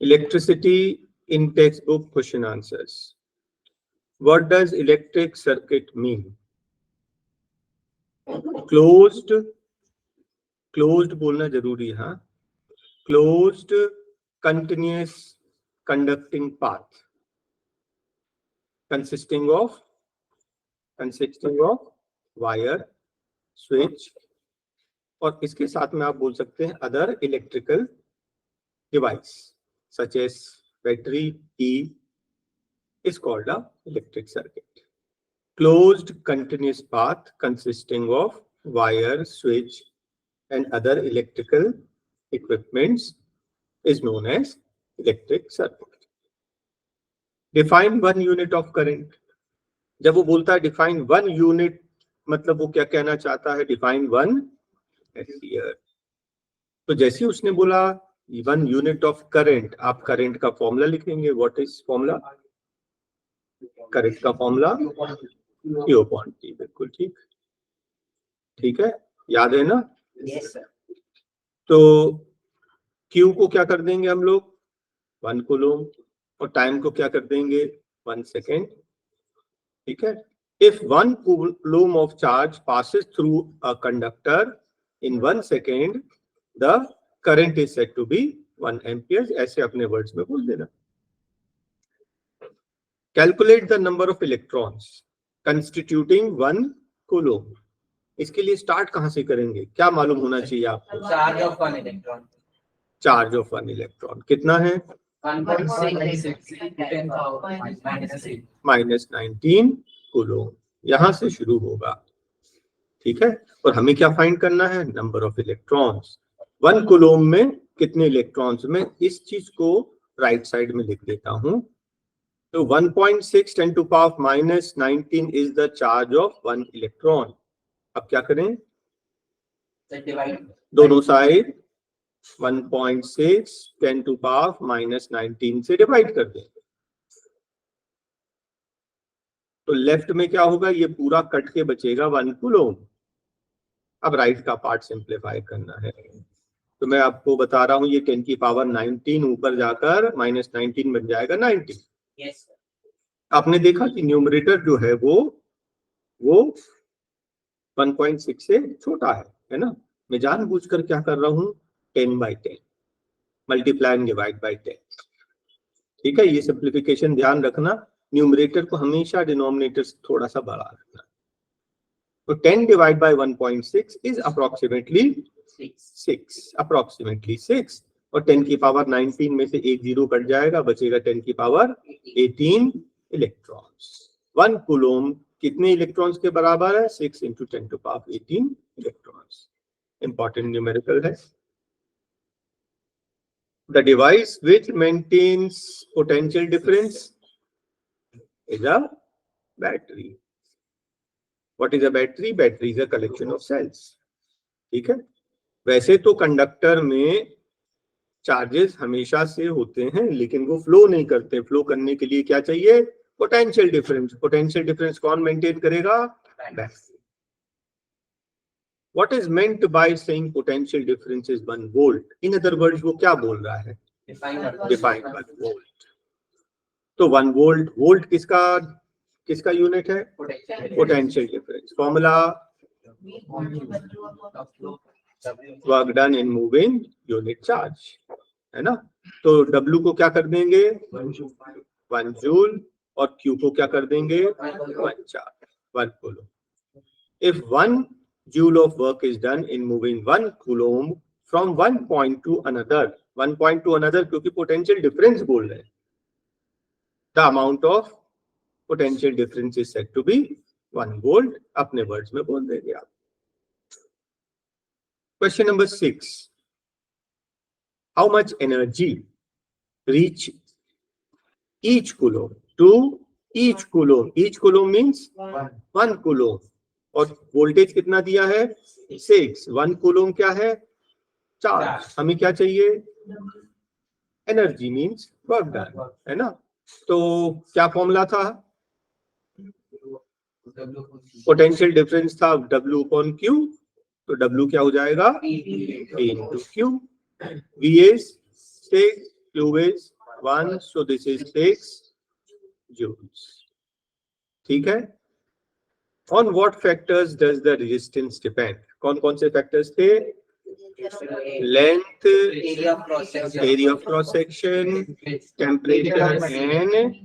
Electricity in textbook question answers. What does electric circuit mean? Closed बोलना जरूरी है, हाँ. Closed continuous conducting path consisting of wire, switch, और इसके साथ में आप बोल सकते हैं other electrical device such as battery, key is called a electric circuit. Closed continuous path consisting of wire, switch and other electrical equipments is known as electric circuit. Define one unit of current. जब वो बोलता है define one unit, मतलब वो क्या कहना चाहता है? Define one ampere. तो जैसे उसने बोला one unit of current, आप current का फॉर्मूला लिखेंगे. What is formula? करंट का फॉर्मूला Q upon T. बिल्कुल ठीक, ठीक है, याद है ना? Yes, sir. तो Q को क्या कर देंगे हम लोग? 1 कूलम, और टाइम को क्या कर देंगे? 1 सेकेंड. ठीक है. If 1 coulomb of charge passes through a conductor in 1 second, the current is said to be 1 ampere. ऐसे अपने वर्ड्स में बोल देना. Calculate the number of electrons constituting 1 coulomb. इसके लिए स्टार्ट कहां से करेंगे? क्या मालूम होना चाहिए आपको? Charge of 1 electron. Charge of 1 electron कितना है? 1.6 माइनस 19 कूलम. यहां से शुरू होगा. ठीक है. और हमें क्या फाइंड करना है? Number of electrons. 1 कूलम में कितने इलेक्ट्रॉन्स? में इस चीज को राइट साइड में लिख देता हूं. तो 1.6 10 to power minus 19 is the charge of 1 electron. अब क्या करें? दोनों साइड 1.6 10 to power minus 19 से डिवाइड कर दें. तो लेफ्ट में क्या होगा? ये पूरा कट के बचेगा 1 कूलम. अब राइट का पार्ट सिंप्लीफाई करना है. तो मैं आपको बता रहा हूं, ये 10 की पावर 19 ऊपर जाकर माइनस 19 बन जाएगा 90. Yes. आपने देखा कि न्यूमरेटर जो है वो 1.6 से छोटा है ना? मैं जानबूझकर क्या कर रहा हूं? 10/10 मल्टीप्लाई एंड डिवाइड बाय 10. ठीक है. ये सिंप्लीफिकेशन ध्यान रखना. न्यूमरेटर को हमेशा डिनोमिनेटर से थोड़ा सा बड़ा रखना. तो 10 डिवाइड बाय 1.6 इज अप्रोक्सीमेटली 6. और 10 की पावर 19 में से एक जीरो कट जाएगा, बचेगा 10 की पावर 18 इलेक्ट्रॉन्स. 1 कूलम कितने इलेक्ट्रॉन्स के बराबर है? 6 into 10 to power 18 electrons. Important numerical है. The device which maintains potential difference is a battery. What is a battery? Battery is a collection of cells. ठीक है. वैसे तो कंडक्टर में चार्जेस हमेशा से होते हैं, लेकिन वो फ्लो नहीं करते. फ्लो करने के लिए क्या चाहिए? Potential difference. पोटेंशियल डिफरेंस कौन मेंटेन करेगा? Battery. What is meant by saying potential difference is 1 volt? In other words, वो क्या बोल रहा है? Define 1 volt. तो 1 volt, वोल्ट किसका यूनिट है? Potential difference. Formula work done in moving unit charge, है ना? तो W को क्या कर देंगे? 1 जूल. और Q को क्या कर देंगे? 1 charge, 1 coulomb. If 1 joule of work is done in moving 1 coulomb from one point to another, क्योंकि पोटेंशियल डिफरेंस बोल रहे हैं. The amount of potential difference is said to be 1 volt. अपने वर्ड्स में बोल देंगे आप. Question number 6. How much energy reach each coulomb to each coulomb? Each coulomb means 1 coulomb. और वोल्टेज कितना दिया है? 6. 1 कूलम क्या है? चार्ज. हमें क्या चाहिए? एनर्जी मींस वर्क डन, है ना? तो क्या फॉर्मूला था? पोटेंशियल डिफरेंस था W upon Q. तो W क्या हो जाएगा? E into Q. V is 6, is 1, so this is 6 joules. ठीक है? On what factors does the resistance depend? कौन कौन से factors थे? Length, area of cross section, temperature and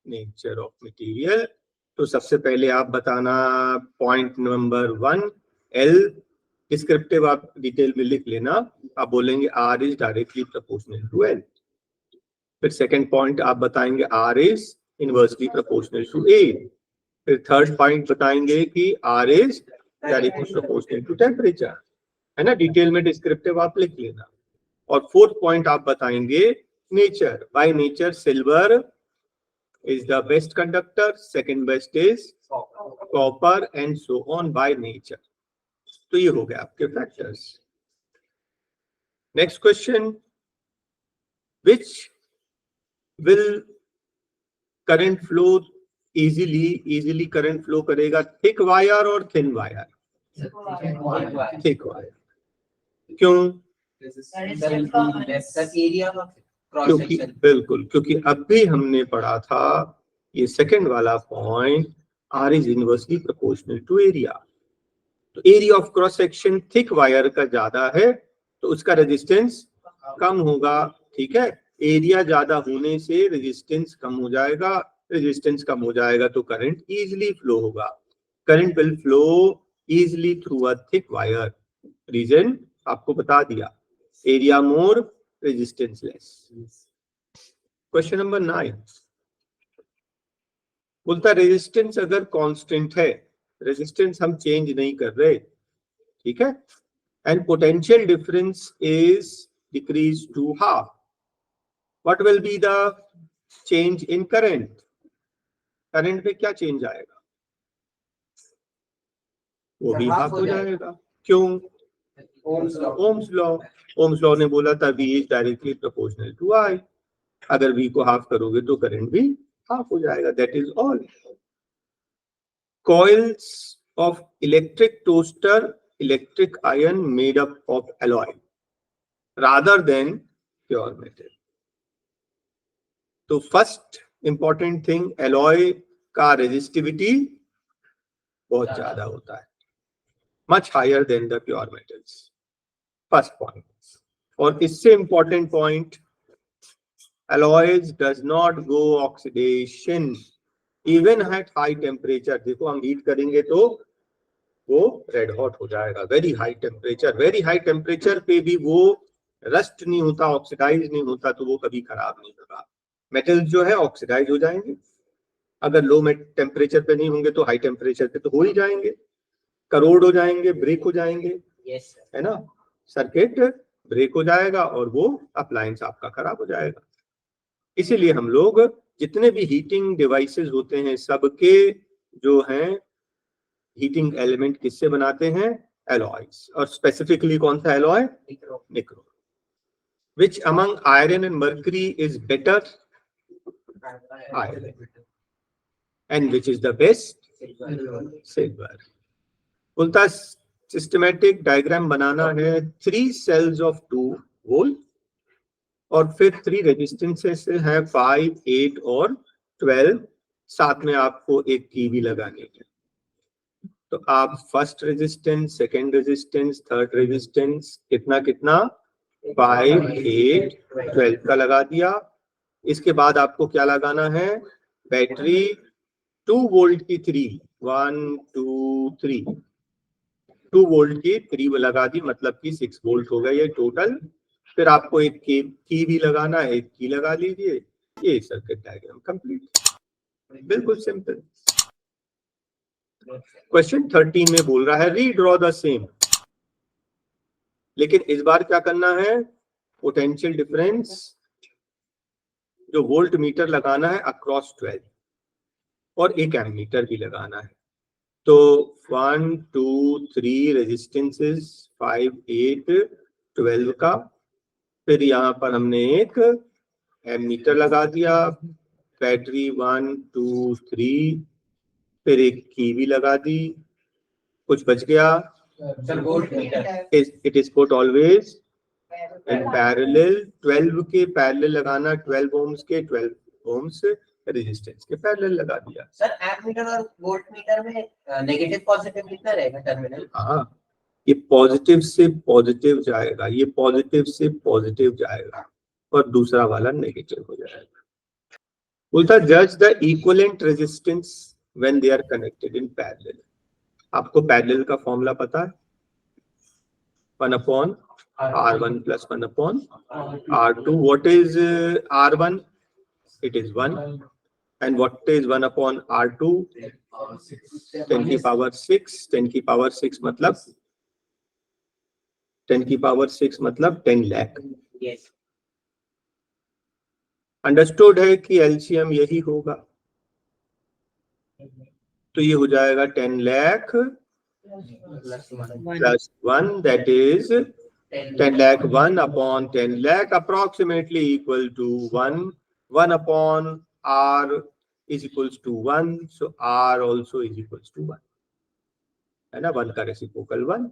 nature of material. तो सबसे पहले आप बताना पॉइंट नंबर 1, L डिस्क्रिप्टिव आप डिटेल में लिख लेना, आप बोलेंगे R is directly proportional to L। फिर सेकंड पॉइंट आप बताएंगे R is inversely proportional to A। फिर थर्ड पॉइंट बताएंगे कि R is directly proportional to temperature, है ना, डिटेल में डिस्क्रिप्टिव आप लिख लेना। और फोर्थ पॉइंट आप बताएंगे nature, by nature silver is the best conductor, second best is copper and so on by nature। तो ये हो गया आपके factors. Next question, which will current flow easily current flow करेगा, thick wire और thin wire? thick wire। क्यों? क्योंकि बिल्कुल, क्योंकि अभी हमने पढ़ा था ये सेकंड वाला point, R is inversely proportional to area. तो area of cross section thick wire का ज्यादा है तो उसका रेजिस्टेंस कम होगा, ठीक है। एरिया ज्यादा होने से रेजिस्टेंस कम हो जाएगा, रेजिस्टेंस कम हो जाएगा तो करंट इजीली फ्लो होगा। Current will flow easily through a thick wire, reason आपको बता दिया, area more resistance less. Question number 9 बोलता रेजिस्टेंस अगर कांस्टेंट है, रेजिस्टेंस हम चेंज नहीं कर रहे, ठीक है, and potential difference is decrease to half, what will be the change in current? Current में क्या चेंज आएगा? वो भी हाफ हो जाएगा। क्यों? ओम्स लॉ ने बोला था V is directly proportional to I, अगर V को हाफ करोगे तो करंट भी हाफ हो जाएगा, that is all. Coils of electric toaster, electric iron made up of alloy rather than pure metal. तो फर्स्ट इंपॉर्टेंट थिंग, एलॉय का resistivity बहुत ज्यादा होता है, much higher than the pure metals, first point. और इससे important point, alloys does not go oxidation even at high temperature। देखो हम हीट करेंगे तो वो रेड हॉट हो जाएगा, very high temperature, very high temperature पे भी वो रस्ट नहीं होता, ऑक्सीडाइज नहीं होता, तो वो कभी खराब नहीं होगा। मेटल्स जो है ऑक्सीडाइज हो जाएंगे, अगर लो टेम्परेचर पे नहीं होंगे तो हाई टेम्परेचर पे तो हो ही जाएंगे, करोड हो जाएंगे, ब्रेक हो जाएंगे, है ना, सर्किट ब्रेक हो जाएगा और वो अप्लायंस आपका खराब हो जाएगा। इसीलिए हम लोग जितने भी हीटिंग डिवाइसेस होते हैं सबके जो हैं हीटिंग एलिमेंट किससे बनाते हैं? एलॉयज। और स्पेसिफिकली कौन सा alloy? Nichrome. Which among iron and mercury is better? Iron. And which is the best? Silver. बोलता सिस्टमैटिक डायग्राम बनाना है, 3 सेल्स ऑफ 2 वोल्ट और फिर 3 रेजिस्टेंसेस है 5, 8 और 12, साथ में आपको एक की भी लगानी है। तो आप first resistance, second resistance, third resistance कितना कितना 5, 8, 12 का लगा दिया। इसके बाद आपको क्या लगाना है? बैटरी 2 वोल्ट की 3, 1 2 3, 2 वोल्ट की 3 लगा दी, मतलब कि 6 वोल्ट हो गया ये टोटल। फिर आपको एक की भी लगाना है, एक की लगा लीजिए, ये सर्किट डायग्राम कंप्लीट, बिल्कुल सिंपल। क्वेश्चन 13 में बोल रहा है रीड्रॉ द सेम, लेकिन इस बार क्या करना है? पोटेंशियल डिफरेंस जो वोल्ट मीटर लगाना है अक्रॉस 12 और एक एमीटर भी लगाना है। तो 1 2 3 रेजिस्टेंसेस 5, 8, 12 का, फिर यहाँ पर हमने एक एमीटर लगा दिया, बैटरी 1 2 3, फिर एक की भी लगा दी, कुछ बच गया? It is put always in parallel 12 के पैरेलल लगाना, 12 ohms के 12 ohms रेजिस्टेंस के पैरेलल लगा दिया। सर एम्प मीटर और वोल्ट मीटर में नेगेटिव पॉजिटिव कितना रहेगा टर्मिनल? हाँ, ये पॉजिटिव से पॉजिटिव जाएगा, ये पॉजिटिव से पॉजिटिव जाएगा और दूसरा वाला नेगेटिव हो जाएगा। बोलता जज the equivalent resistance when they are connected in parallel. आपको पैरेलल का फॉर्मूला पता है, 1 R1 plus 1 R2. What is R1? It is 1. And what is 1 R2? 10 की पावर 6. 10 की पावर 6 मतलब 10 की पावर 6 मतलब 10 लाख। Yes. अंडरस्टूड है कि एलसीएम यही होगा, तो ये हो जाएगा 10 lakh plus 1, that is 10 lakh 1 upon 10 lakh approximately equal to 1. 1 upon R is equals to 1, so R also is equals to 1, है ना। 1 का रेसिप्रोकल 1।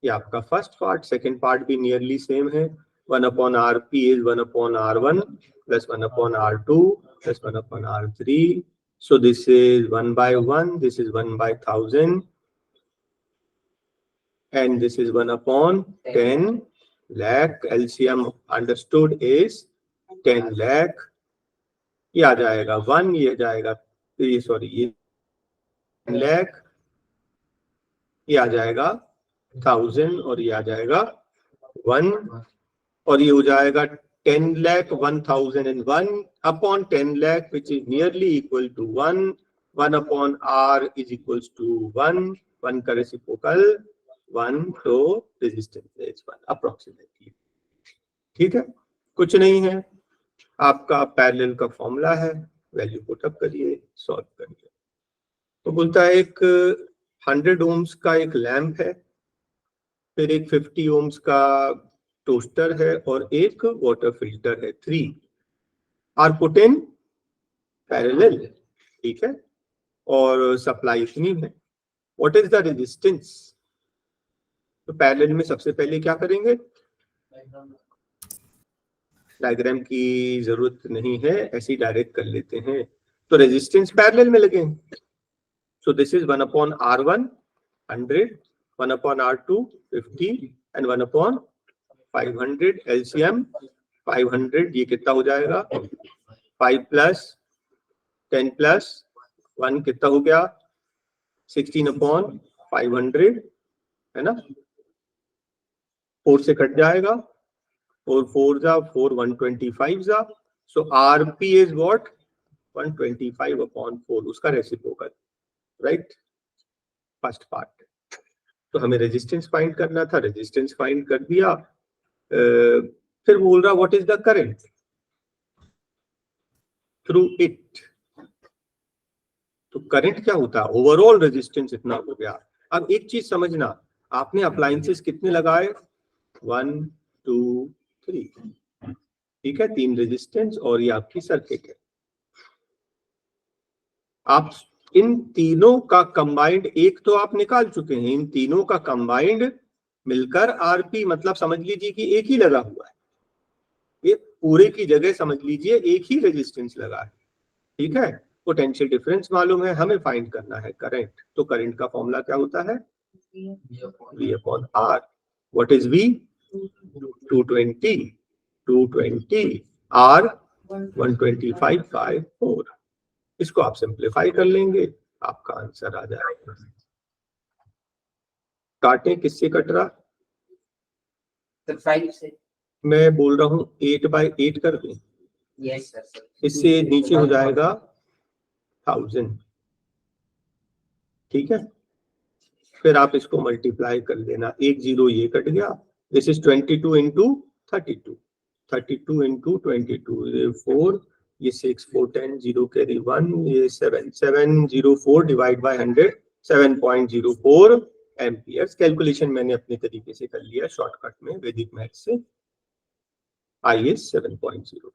ये आपका फर्स्ट पार्ट। सेकंड पार्ट भी नियरली सेम है। 1 upon RP is 1 upon R1 plus 1 upon R2 plus 1 upon R3. So this is 1 by 1, this is 1 by 1000, and this is 1 upon 10 lakh. LCM understood is 10 lakh. ये आ जाएगा 1, ये जाएगा, ये sorry ये 10 lakh, ये आ जाएगा 1000 और ये आ जाएगा 1, और ये हो जाएगा 10 lakh 1001 upon 10 lakh which is nearly equal to 1. 1 upon R is equals to 1. 1 का रेसिप्रोकल 1, तो रेजिस्टेंस इज 1 अप्रोक्सीमेटली। ठीक है, कुछ नहीं है, आपका पैरेलल का फॉर्मूला है, वैल्यू पुट अप करिए, सॉल्व करिए। तो बोलता है एक 100 ohms का एक लैंप है, फिर एक 50 ohms का टोस्टर है और एक वाटर फिल्टर है। 3 आर पुट इन पैरेलल, ठीक है, और सप्लाई इतनी है। What is the resistance? तो पैरेलल में सबसे पहले क्या करेंगे, डायग्राम की जरूरत नहीं है, ऐसे ही डायरेक्ट कर लेते हैं। तो रेजिस्टेंस पैरेलल में लगेंगे। सो this is 1 upon R1 100, 1 upon R2 50 and 1 upon 500। LCM 500, ये कितना हो जाएगा? 5 plus 10 plus 1 कितना हो गया? 16 upon 500, है ना। 4 से कट जाएगा, 4 4 जा 4 125 जा। सो RP इज व्हाट? 125 upon 4, उसका रेसिप्रोकल, राइट, फर्स्ट पार्ट। तो हमें रेजिस्टेंस फाइंड करना था, रेजिस्टेंस फाइंड कर दिया। फिर बोल रहा what is the current through it. तो करंट क्या होता है? ओवरऑल रेजिस्टेंस इतना हो गया। अब एक चीज समझना, आपने अप्लायंसेस कितने लगाए? 1 2 3, ठीक है, 3 रेजिस्टेंस और ये आपकी सर्किट है। आप इन तीनों का कंबाइंड, एक तो आप निकाल चुके हैं, इन तीनों का कंबाइंड मिलकर आरपी, मतलब समझ लीजिए कि एक ही लगा हुआ है, ये पूरे की जगह समझ लीजिए एक ही रेजिस्टेंस लगा है, ठीक है। पोटेंशियल डिफरेंस मालूम है, हमें फाइंड करना है करंट। तो करंट का फॉर्मूला क्या होता है? V upon R। What is V? 220 R 125/4। इसको आप सिंप्लीफाई कर लेंगे, आपका आंसर आ जाएगा। काटें, किससे कट रहा? 5 से। मैं बोल रहा हूँ 8/8 कर दें। Yes sir. इससे नीचे हो जाएगा 1000, ठीक है। फिर आप इसको मल्टीप्लाई कर देना, 1 0 ये कट गया। दिस इज 22 into 32, 32 into 22, ये 4, ये 6 4 10 0 कैरी 1, ये 7 704 डिवाइड बाय 100 7.04 एम्पियर्स। कैलकुलेशन मैंने अपने तरीके से कर लिया शॉर्टकट में वैदिक मैथ से। आई 7.04।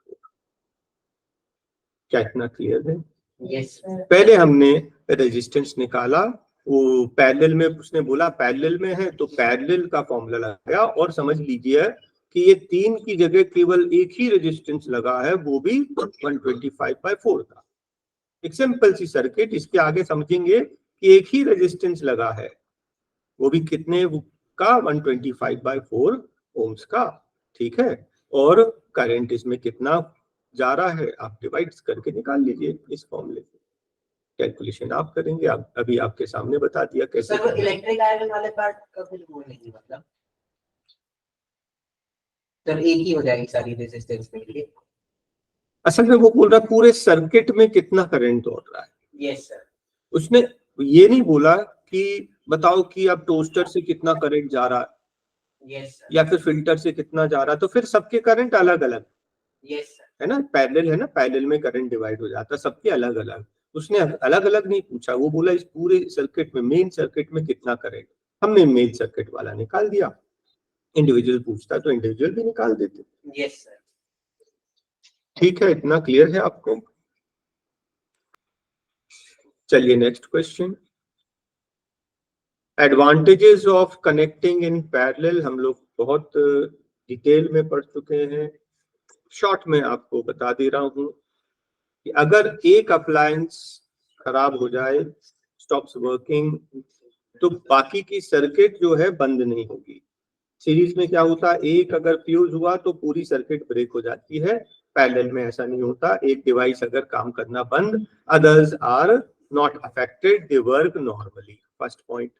क्या इतना क्लियर है? यस। पहले हमने रेजिस्टेंस निकाला, वो पैरेलल में उसने बोला पैरेलल में है, तो पैरेलल का फॉर्मूला लगाया और समझ लीजिए कि ये 3 की जगह केवल एक ही रेजिस्टेंस लगा है, वो भी 125/4 का। एक सिंपल सी सर्किट, इसके आगे समझेंगे कि एक ही रेजिस्टेंस लगा है, वो भी कितने का, 125/4 ओम्स का, ठीक है। और करंट इसमें कितना जा रहा है आप डिवाइड करके निकाल लीजिए इस फॉर्मूले से। कैलकुलेशन आप करेंगे, आप अभी आपके सामने बता दिया कैसे। सर वो इलेक्ट्रिक आयरन वाले पार्ट का कुछ बोलेंगे, मतलब सर एक ही हो जाएगी सारी रेजिस्टेंस के लिए? असल में वो बोल रहा है पूरे सर्किट में कितना करंट दौड़ रहा है। Yes sir. उसने ये नहीं बोला कि बताओ कि अब टोस्टर से कितना करंट जा रहा है, यस सर। या फिर फिल्टर से कितना जा रहा है, तो फिर सबके करंट अलग अलग। Yes sir. है ना, पैरेलल है ना, पैरेलल में करंट डिवाइड हो जाता है, सबके अलग अलग। उसने अलग अलग नहीं पूछा, वो बोला इस पूरे सर्किट में, मेन सर्किट में कितना करंट। हमने मेन सर्किट वाला निकाल दिया, इंडिविजुअल पूछता तो इंडिविजुअल भी निकाल देते। Yes sir. ठीक है, इतना क्लियर है आपको? चलिए next question. Advantages of connecting in parallel हम लोग बहुत डिटेल में पढ़ चुके हैं। शॉर्ट में आपको बता दे रहा हूं कि अगर एक अप्लायंस खराब हो जाए, स्टॉप्स वर्किंग, तो बाकी की सर्किट जो है बंद नहीं होगी। सीरीज में क्या होता है, एक अगर फ्यूज हुआ तो पूरी सर्किट ब्रेक हो जाती है। पैरेलल में ऐसा नहीं होता, एक डिवाइस अगर काम करना बंद, others are not affected, they work normally. First point.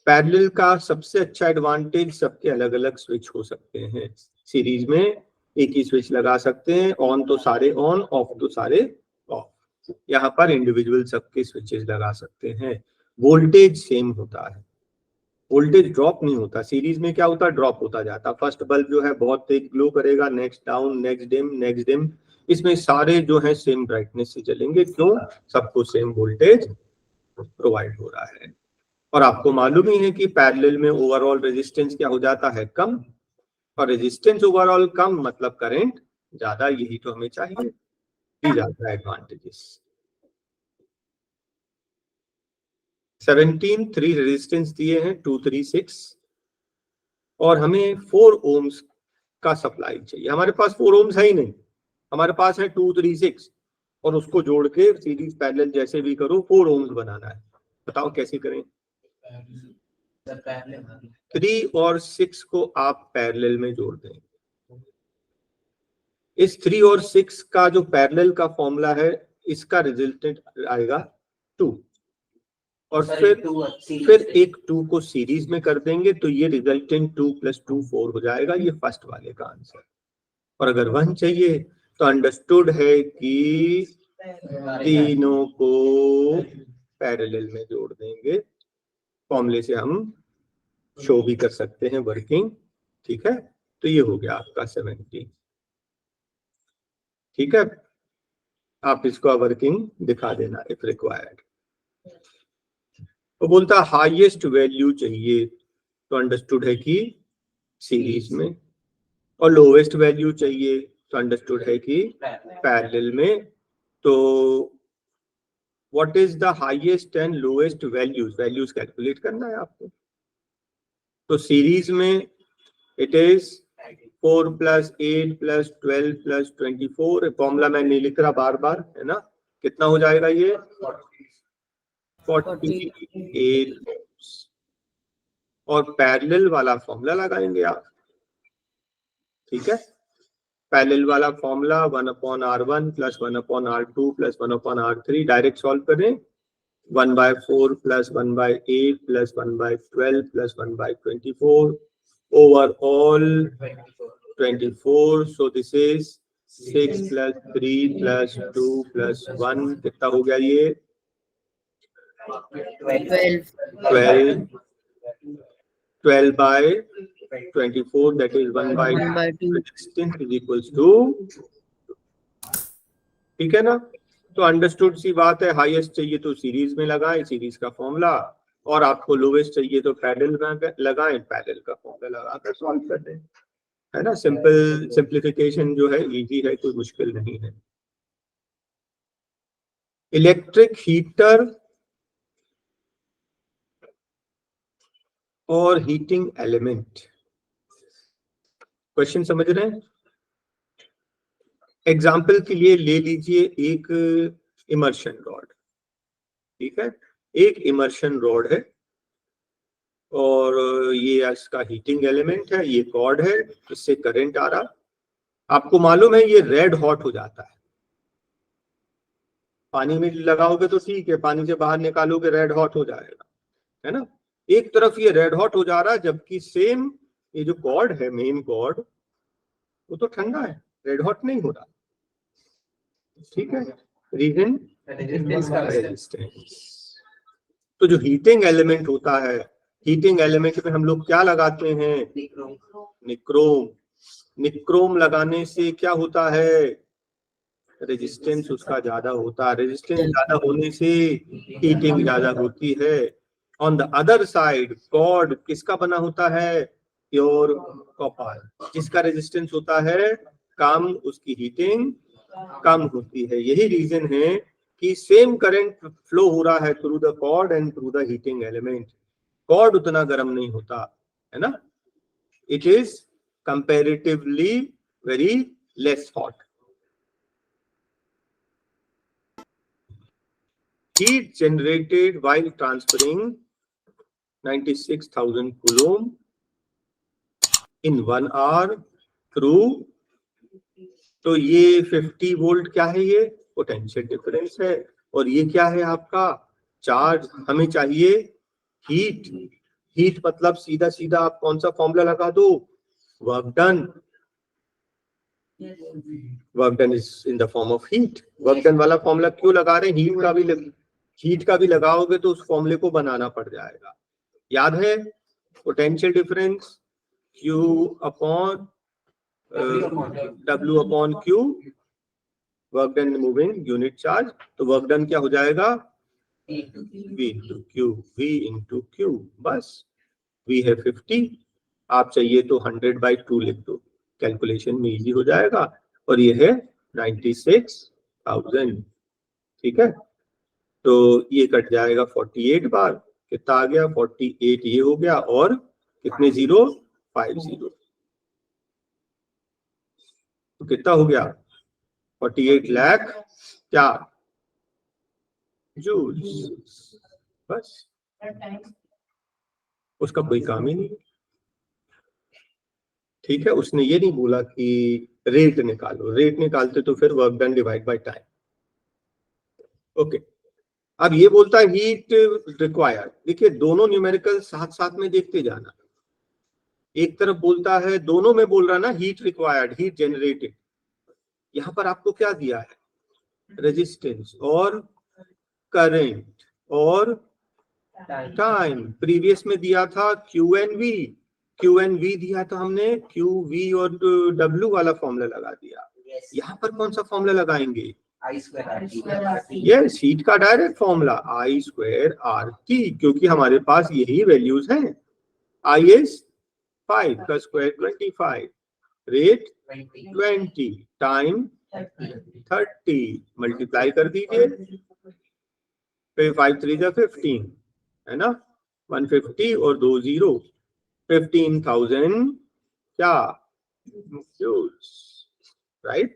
Parallel का सबसे अच्छा एडवांटेज, सबके अलग अलग स्विच हो सकते हैं। सीरीज में एक ही स्विच लगा सकते हैं, ऑन तो सारे ऑन, ऑफ तो सारे ऑफ। यहाँ पर इंडिविजुअल सबके स्विचेस लगा सकते हैं। वोल्टेज सेम होता है, वोल्टेज ड्रॉप नहीं होता। सीरीज में क्या होता है, ड्रॉप होता जाता। फर्स्ट बल्ब जो है बहुत तेज ग्लो करेगा, next down, next dim, next dim. इसमें सारे जो है सेम ब्राइटनेस से चलेंगे, क्यों, सबको सेम वोल्टेज प्रोवाइड हो रहा है। और आपको मालूम ही है कि पैरेलल में ओवरऑल रेजिस्टेंस क्या हो जाता है, कम, और रेजिस्टेंस ओवरऑल कम मतलब करंट ज्यादा। यही तो हमें चाहिए, ज्यादा एडवांटेजेस। 17 3 रेजिस्टेंस दिए हैं, 2 3 6, और हमें 4 ओम्स का सप्लाई चाहिए। हमारे पास 4 ओम्स है ही नहीं, हमारे पास है 2 3 6, और उसको जोड़ के सीरीज पैरेलल जैसे भी करो 4 ओम्स बनाना है। बताओ कैसे करें? 3 और 6 को आप पैरेलल में जोड़ दें। इस 3 और 6 का जो पैरेलल का फॉर्मूला है, इसका रिजल्टेंट आएगा 2, और फिर एक 2 को सीरीज में कर देंगे, तो ये रिजल्टेंट 2 + 2 4 हो जाएगा। ये फर्स्ट वाले का आंसर। और अगर 1 चाहिए तो अंडरस्टूड है कि तीनों को पैरेलल में जोड़ देंगे। फॉर्मूले से हम शो भी कर सकते हैं वर्किंग, ठीक है। तो ये हो गया आपका 17। ठीक है, आप इसको वर्किंग दिखा देना इफ रिक्वायर्ड। वो बोलता हाईएस्ट वैल्यू चाहिए, तो अंडरस्टूड है कि सीरीज में, और लोवेस्ट वैल्यू चाहिए तो अंडरस्टूड है कि पैरेलल में। तो what is the highest and lowest values calculate करना है आपको। तो सीरीज में इट इज 4 + 8 + 12 + 24। फॉर्मूला मैं नहीं लिख रहा बार बार, है ना। कितना हो जाएगा ये, 48। और पैरेलल वाला फॉर्मूला लगाएंगे आप, ठीक है। पैरेलल वाला formula 1/R1 + 1/R2 + 1/R3। Direct solve करें, 1/4 + 1/8 + 1/12 + 1/24 overall 24. So this is 6 + 3 + 2 + 1, कितना हो गया ये, 12/24, that is 1/2 resistance is equals to, ठीक है ना। तो अंडरस्टूड सी बात है, हाईएस्ट चाहिए तो सीरीज में लगाएं, सीरीज का फॉर्मूला, और आपको लोवेस्ट चाहिए तो पैरेलल में लगाएं, पैरेलल का फॉर्मूला लगाकर सॉल्व कर दें, है ना। सिंपल, सिंप्लीफिकेशन जो है इजी है, कोई मुश्किल नहीं है। इलेक्ट्रिक हीटर और हीटिंग एलिमेंट, क्वेश्चन समझ रहे हैं? एग्जाम्पल के लिए ले लीजिए एक इमर्शन रॉड, ठीक है, एक इमर्शन रॉड है और ये इसका हीटिंग एलिमेंट है, ये कॉर्ड है, इससे करंट आ रहा। आपको मालूम है ये रेड हॉट हो जाता है, पानी में लगाओगे तो ठीक है, पानी से बाहर निकालोगे रेड हॉट हो जाएगा, है ना। एक तरफ ये रेड हॉट हो जा रहा है, जबकि सेम ये जो कॉर्ड है, मेन कॉर्ड, वो तो ठंडा है, रेड हॉट नहीं हो रहा, ठीक है। Reason resistance. तो जो हीटिंग एलिमेंट होता है, हीटिंग एलिमेंट में हम लोग क्या लगाते हैं? निक्रोम। निक्रोम लगाने से क्या होता है? रेजिस्टेंस उसका ज्यादा होता है, रेजिस्टेंस ज्यादा होने से हीटिंग ज्यादा होती है। On the other side cord किसका बना होता है? प्योर कॉपर, जिसका रेजिस्टेंस होता है कम, उसकी हीटिंग कम होती है। यही रीजन है कि सेम करंट फ्लो हो रहा है through the cord and through the heating element. Cord उतना गर्म नहीं होता है ना, it is comparatively very less hot. Heat generated while transferring 96,000 coulomb in 1 hour through, तो ये 50 वोल्ट क्या है? ये पोटेंशियल डिफरेंस है। और ये क्या है आपका? चार्ज। हमें चाहिए हीट। हीट मतलब सीधा सीधा आप कौन सा फॉर्मूला लगा दो? Work done. Work done is in the form of heat. Work done वाला फॉर्मूला क्यों लगा रहे हैं? हीट का भी लगाओगे तो उस फॉर्मूले को बनाना पड़ जाएगा। याद है? Potential difference Q upon W upon Q, work done moving unit charge. तो वर्क डन क्या हो जाएगा? V into Q, V into Q। बस, V है 50, आप चाहिए तो 100/2 लिख दो, कैलकुलेशन में इजी हो जाएगा। और ये है 96,000, ठीक है। तो ये कट जाएगा 48 बार, कितना आ गया? 48 ये हो गया, और कितने जीरो? 50। तो कितना हो गया? 48 लाख क्या जूल्स। बस, उसका कोई काम ही नहीं, ठीक है। उसने ये नहीं बोला कि रेट निकालो, रेट निकालते तो फिर work done divide by time. Okay, अब ये बोलता है हीट रिक्वायर्ड। देखिए दोनों न्यूमेरिकल साथ साथ में देखते जाना। एक तरफ बोलता है, दोनों में बोल रहा ना, हीट रिक्वायर्ड, हीट जनरेटेड। यहां पर आपको क्या दिया है? रेजिस्टेंस और करंट और टाइम। प्रीवियस में दिया था Q N V, Q N V दिया था हमने, क्यू वी और डब्ल्यू वाला फॉर्मूला लगा दिया। यहाँ पर कौन सा फॉर्मूला लगाएंगे? यस, हीट का डायरेक्ट फॉर्मूला I² RT, क्योंकि हमारे पास यही वैल्यूज हैं। I is 5 का स्क्वायर 25, रेट 20, टाइम 30, मल्टीप्लाई कर दीजिए, फिर 5 3 जा 15, है ना, 150 और 2 0, 15,000 क्या जूल्स, राइट।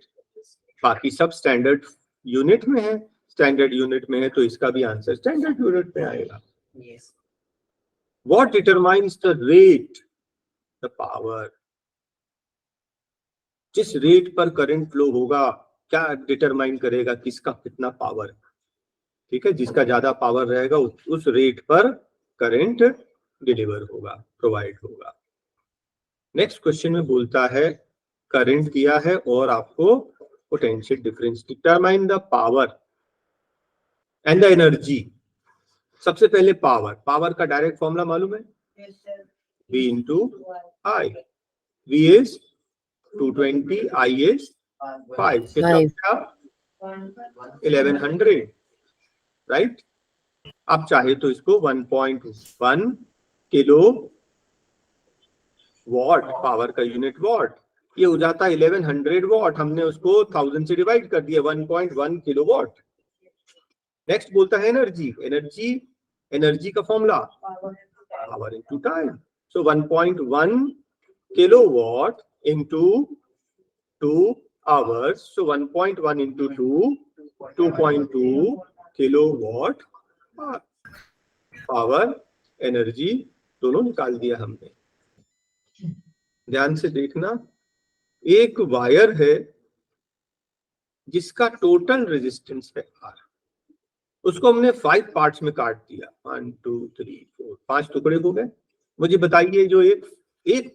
बाकी सब स्टैंडर्ड यूनिट में है, स्टैंडर्ड यूनिट में है तो इसका भी आंसर स्टैंडर्ड यूनिट में आएगा। What determines the rate? The power. जिस रेट पर करंट फ्लो होगा, क्या डिटरमाइन करेगा किसका कितना पावर? ठीक है, जिसका ज्यादा पावर रहेगा उस रेट पर करंट डिलीवर होगा, प्रोवाइड होगा। नेक्स्ट क्वेश्चन में बोलता है करंट दिया है और आपको potential difference, determine the power and the energy. सबसे पहले पावर। पावर का डायरेक्ट फॉर्मूला मालूम है? V into I. V is 220, I is 5, कितना? 1100, राइट। आप चाहे तो इसको 1.1 किलो वॉट, पावर का यूनिट वॉट, ये हो जाता है 1100 वॉट। हमने उसको 1000 से डिवाइड कर दिया, 1.1 किलो वॉट। नेक्स्ट बोलता है एनर्जी। एनर्जी का फॉर्मूला पावर इनटू टाइम। सो 1.1 kilo watt into 2 hours. So 1.1 into 2, 2.2 kilowatt power energy दोनों निकाल दिया हमने। ध्यान से देखना, एक वायर है जिसका टोटल रेजिस्टेंस है R, उसको हमने 5 पार्ट्स में काट दिया, 1 2 3 4, 5 टुकड़े हो गए। मुझे बताइए जो एक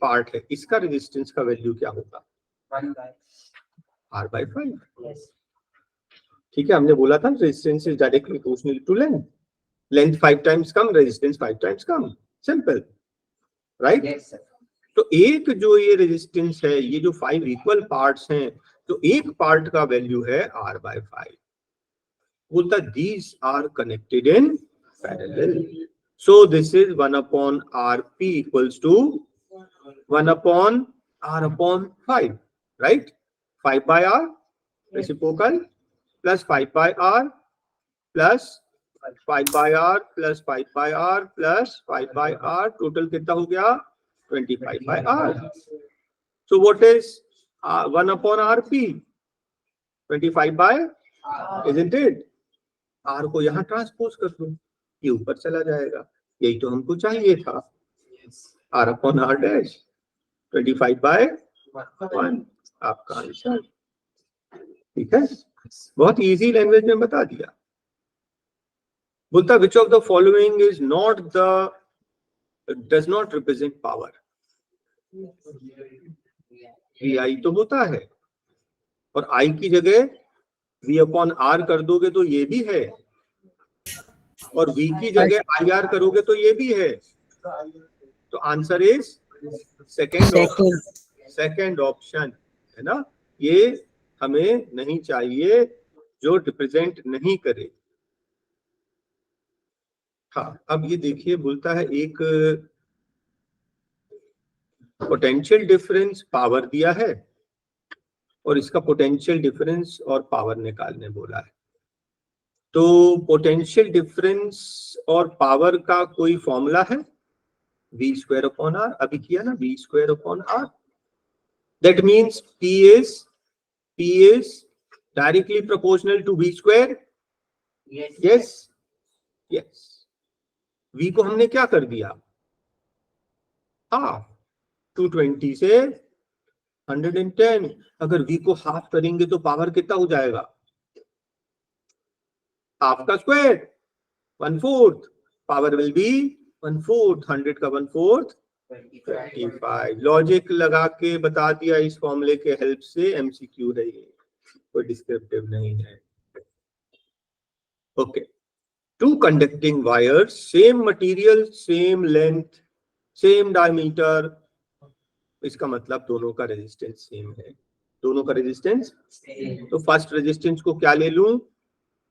पार्ट है इसका रेजिस्टेंस का वैल्यू क्या होगा? R/5। ठीक है, हमने बोला था resistance is directly proportional to length, length 5 times कम, रेजिस्टेंस 5 टाइम्स कम, सिंपल, राइट? yes, तो एक जो ये रेजिस्टेंस है, ये जो 5 इक्वल पार्ट्स हैं, तो एक पार्ट का वैल्यू है R/5। बोलता these are connected in parallel, so this is 1/RP equals to 1/R/5, राइट? 5/R reciprocal plus 5/R plus 5/R plus 5/R plus 5/R, total कितना हो गया? 25/R. So what is 1/RP? 25/, isn't it? R को यहाँ transpose कर दो, ये ऊपर चला जाएगा, यही तो हमको चाहिए था। R/R डैश 25/1 आपका आंसर। ठीक है, बहुत इजी लैंग्वेज में बता दिया। बोलता which of the following is not the does not represent power? VI तो होता है, और I की जगह V/R कर दोगे तो ये भी है, और V की जगह IR करोगे तो ये भी है। तो आंसर इज सेकंड ऑप्शन, है ना? ये हमें नहीं चाहिए जो रिप्रेजेंट नहीं करे। हाँ, अब ये देखिए, बोलता है एक पोटेंशियल डिफरेंस पावर दिया है और इसका पोटेंशियल डिफरेंस और पावर निकालने बोला है। तो पोटेंशियल डिफरेंस और पावर का कोई फॉर्मूला है? V²/R, अभी किया ना, V²/R। That means P is directly proportional to V²। yes, V को हमने क्या कर दिया? हाफ, 220 से 110। अगर V को हाफ करेंगे तो पावर कितना हो जाएगा? हाफ का स्क्वायर 1/4, पावर विल बी 1/4, 100 का 1/4 25। लॉजिक लगा के बता दिया इस फॉर्मूले के हेल्प से, एमसीक्यू है ये, कोई डिस्क्रिप्टिव नहीं है। Okay, two conducting wires, same material, same length, same diameter, इसका मतलब दोनों का रेजिस्टेंस सेम है। दोनों का रेजिस्टेंस, तो फर्स्ट रेजिस्टेंस को क्या ले लूं?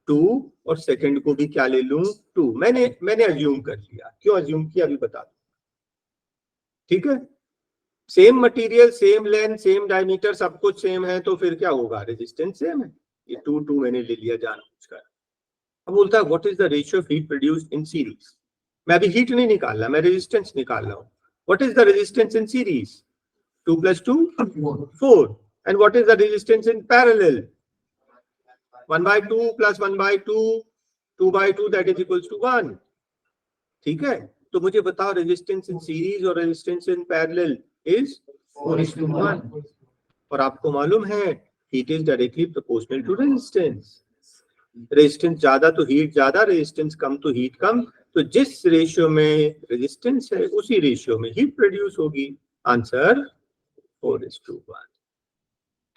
2, और सेकंड को भी क्या ले लूं? 2। मैंने अज्यूम कर लिया। क्यों अज्यूम किया अभी बता दो। ठीक है, same material, same length, same diameter, सब कुछ सेम है, तो फिर क्या होगा? रेजिस्टेंस सेम है। ये 2 मैंने ले लिया जानबूझकर। अब बोलता है what is the ratio of heat produced in series. मैं अभी हीट नहीं निकाल रहा, मैं रेजिस्टेंस निकाल रहा हूं। What is the resistance in series? 2 + 2 4। And what is the resistance in parallel? 1/2 + 1/2 2/2, that is equals to 1। ठीक है, तो मुझे बताओ रेजिस्टेंस इन सीरीज और रेजिस्टेंस इन पैरेलल इज 4:1। और आपको मालूम है heat is directly proportional to resistance. Resistance ज्यादा तो हीट ज्यादा, रेजिस्टेंस कम तो हीट कम। तो जिस रेशियो में रेजिस्टेंस है उसी रेशियो में हीट प्रोड्यूस होगी। Answer 4:1।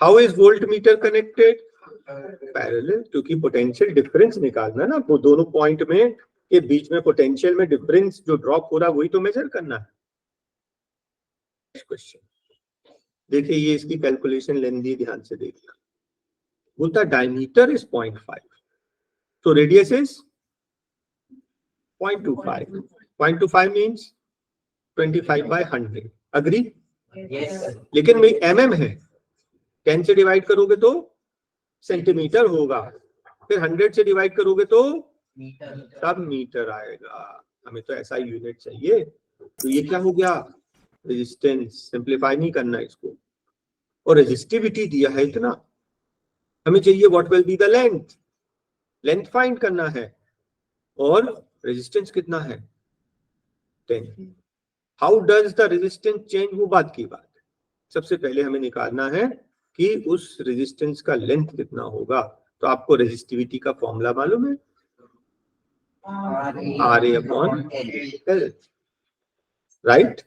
How is voltmeter connected? Parallel, क्योंकि पोटेंशियल डिफरेंस निकालना ना, वो दोनों पॉइंट में के बीच में पोटेंशियल में डिफरेंस जो ड्रॉप हो रहा है वही तो मेजर करना है। क्वेश्चन देखिए, ये इसकी कैलकुलेशन लेंदी, ध्यान से देखिए। बोलता डायमीटर इज 0.5, तो रेडियस इज 0.25। 0.25 मीन्स 25/100। अग्री? लेकिन mm है, 10 से डिवाइड करोगे तो सेंटीमीटर होगा, फिर 100 से डिवाइड करोगे तो तब मीटर आएगा। हमें तो ऐसा यूनिट चाहिए। तो ये क्या हो गया? रेजिस्टेंस। सिंप्लीफाई नहीं करना इसको, और रेजिस्टिविटी दिया है इतना, हमें चाहिए what will be the length, length find करना है, और रेजिस्टेंस कितना है 10। How does the resistance change, वो बात की बात है। सबसे पहले हमें निकालना है कि उस रेजिस्टेंस का लेंथ कितना होगा। तो आपको रेजिस्टिविटी का फॉर्मूला मालूम है, RA upon L, right?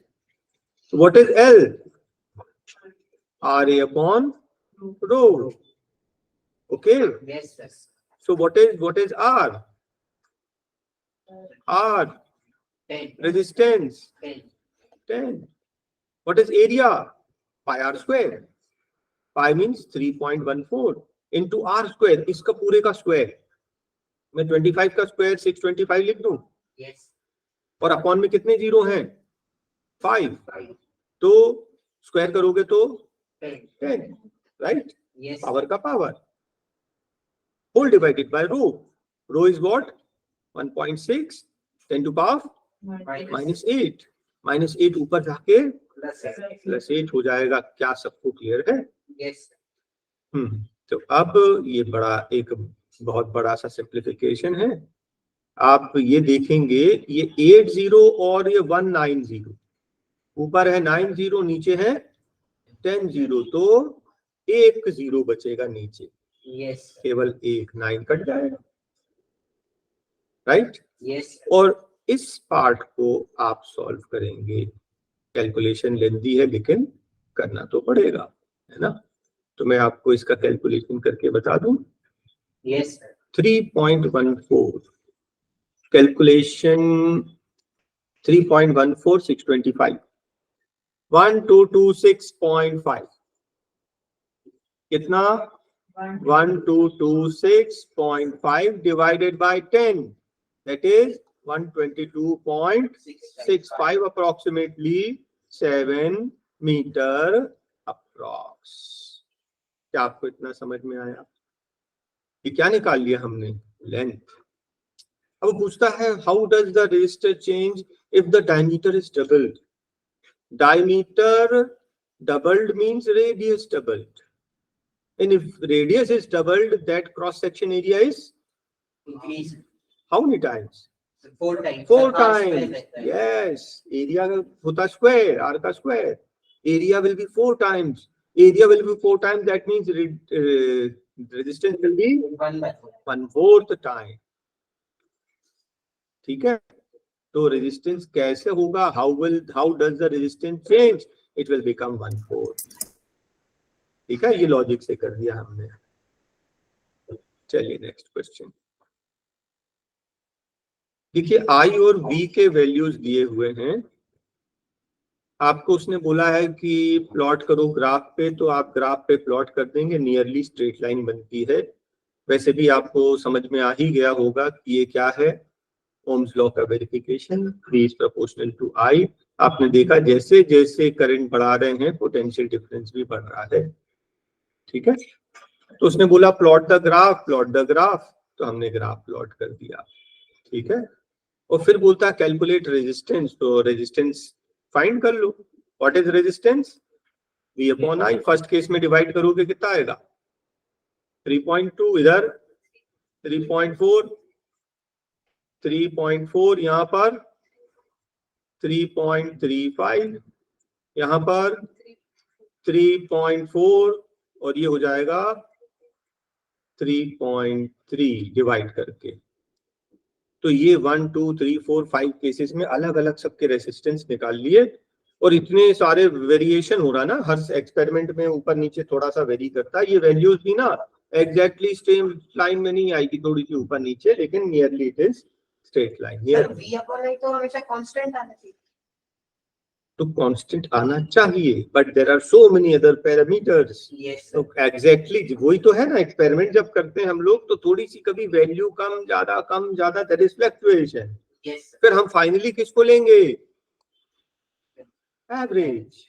So what is L? RA upon rho. Okay. Yes, sir. So what is R? R 10. resistance 10. 10. What is area? Pi r square. Pi means 3.14 into r square. इसका पूरे का square, मैं 25 का square 625 लिख दूं, Yes. और upon में कितने जीरो हैं 5, 5. तो स्क्वायर करोगे तो 10. 10, राइट? Yes. पावर का power, whole divided by rho, rho is what 1.6 10 to power -8, -8 ऊपर जाके +8 हो जाएगा। क्या सबको क्लियर है? Yes. तो अब ये बड़ा एक बहुत बड़ा सा सिंप्लीफिकेशन है। आप ये देखेंगे, ये 80 और ये 190, ऊपर है 90, नीचे है 10, तो एक 0 बचेगा नीचे। Yes. केवल एक 9 कट जाएगा, राइट? Yes. और इस पार्ट को आप सॉल्व करेंगे, कैलकुलेशन लेंथी है लेकिन करना तो पड़ेगा, है ना? तो मैं आपको इसका कैलकुलेशन करके बता दूं। Yes. 3.14 कैलकुलेशन, 3.14 625 1226.5 कितना 1226.5 divided by 10, that is 122.65, approximately 7 metre approx. क्या आपको इतना समझ में आया? ये क्या निकाल लिया हमने? लेंथ। अब पूछता है how does the resistor change if the diameter is doubled? Diameter doubled means radius doubled, and if radius is doubled, that cross section area is Increase. how many times? 4 times. 4 R square times. रहता है. Yes, area होता square, r का square, area will be 4 times. Area will be 4 times, that means resistance will be 1/4 time. ठीक है? तो resistance कैसे होगा? How does the resistance change? It will become 1/4। ठीक है, ये लॉजिक से कर दिया हमने। चलिए नेक्स्ट क्वेश्चन देखिए, आई और वी के वैल्यूज दिए हुए हैं। आपको उसने बोला है कि प्लॉट करो ग्राफ पे, तो आप ग्राफ पे प्लॉट कर देंगे, नियरली स्ट्रेट लाइन बनती है। वैसे भी आपको समझ में आ ही गया होगा कि ये क्या है, ओम्स लॉ का verification, V is proportional to I। आपने देखा जैसे जैसे करंट बढ़ा रहे हैं पोटेंशियल डिफरेंस भी बढ़ रहा है। ठीक है, तो उसने बोला plot the graph, plot the graph, तो हमने ग्राफ प्लॉट कर दिया। ठीक है, और फिर बोलता है कैलकुलेट रेजिस्टेंस, तो रेजिस्टेंस फाइंड कर लो। What is resistance? V upon I। First case में डिवाइड करोगे कितना आएगा 3.2, इधर 3.4, 3.4, यहाँ पर 3.35, यहाँ पर 3.4, और ये हो जाएगा 3.3 डिवाइड करके। तो ये 1 2 3 4 5 केसेस में अलग अलग सबके रेसिस्टेंस निकाल लिए, और इतने सारे वेरिएशन हो रहा ना, हर एक्सपेरिमेंट में ऊपर नीचे थोड़ा सा वेरी करता है। ये वैल्यूज भी ना एग्जैक्टली सेम लाइन में नहीं आएगी, थोड़ी सी ऊपर नीचे, लेकिन nearly it is straight line. Sir V upon I तो हमेशा कांस्टेंट आना चाहिए। तो कांस्टेंट आना चाहिए, but there are so many other parameters. Yes. तो एग्जैक्टली वही तो है ना, एक्सपेरिमेंट जब करते हैं हम लोग तो थोड़ी सी कभी वैल्यू कम ज्यादा, दैट इज फ्लक्चुएशन। Yes. फिर हम फाइनली किसको लेंगे? एवरेज।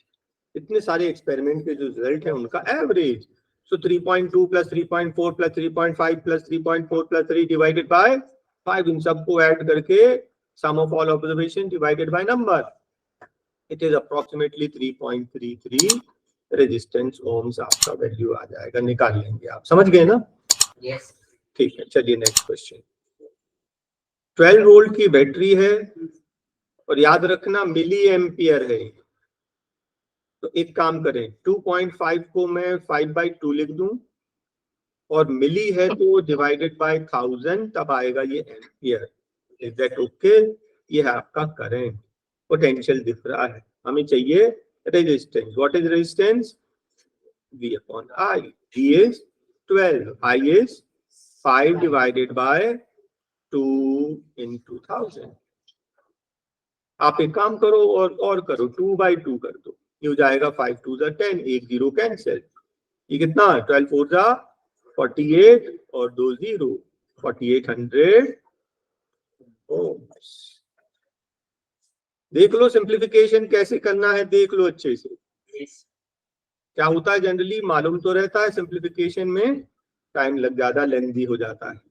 इतने सारे एक्सपेरिमेंट के जो रिजल्ट है उनका average. So 3.2 plus 3.4 plus 3.5 plus 3.4 plus 3 divided by 5, इन सबको ऐड करके sum of all observation divided by number, it is approximately 3.33 resistance ohms आपका वैल्यू आ जाएगा, निकाल लेंगे आप, समझ गए ना? यस। ठीक है, चलिए नेक्स्ट क्वेश्चन। 12 वोल्ट की बैटरी है और याद रखना मिली एम्पियर है, तो एक काम करें 2.5 को मैं 5/2 लिख दूं और मिली है तो डिवाइडेड बाय 1000 तब आएगा ये एम्पियर। Is that okay? ये है आपका करंट, पोटेंशियल दिख रहा है, हमें चाहिए resistance. What is resistance? V upon I. V is 12, I is 5 divided by 2 into 1000। आप एक काम करो और करो, 2/2 कर दो, ये हो जाएगा 5 2 10, 1 0 कैंसिल, ये कितना 12 4 48 और 2 0 4800 ohms। देख लो सिंप्लीफिकेशन कैसे करना है, देख लो अच्छे से। क्या होता है जनरली मालूम तो रहता है, सिंप्लीफिकेशन में टाइम लग ज्यादा लेंथी हो जाता है।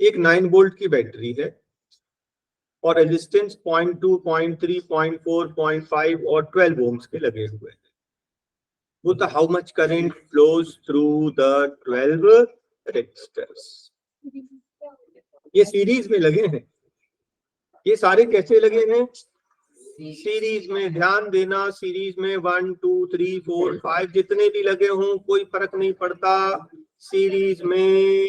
एक 9 वोल्ट की बैटरी है और रेजिस्टेंस 0.2 0.3 0.4 0.5 और 12 ओम्स के लगे हुए हैं। वो तो how much current flows through the 12 resistors. ये सीरीज में लगे हैं, ये सारे कैसे लगे हैं? सीरीज में। ध्यान देना, सीरीज में 1 2 3 4 5 जितने भी लगे हों कोई फर्क नहीं पड़ता, सीरीज में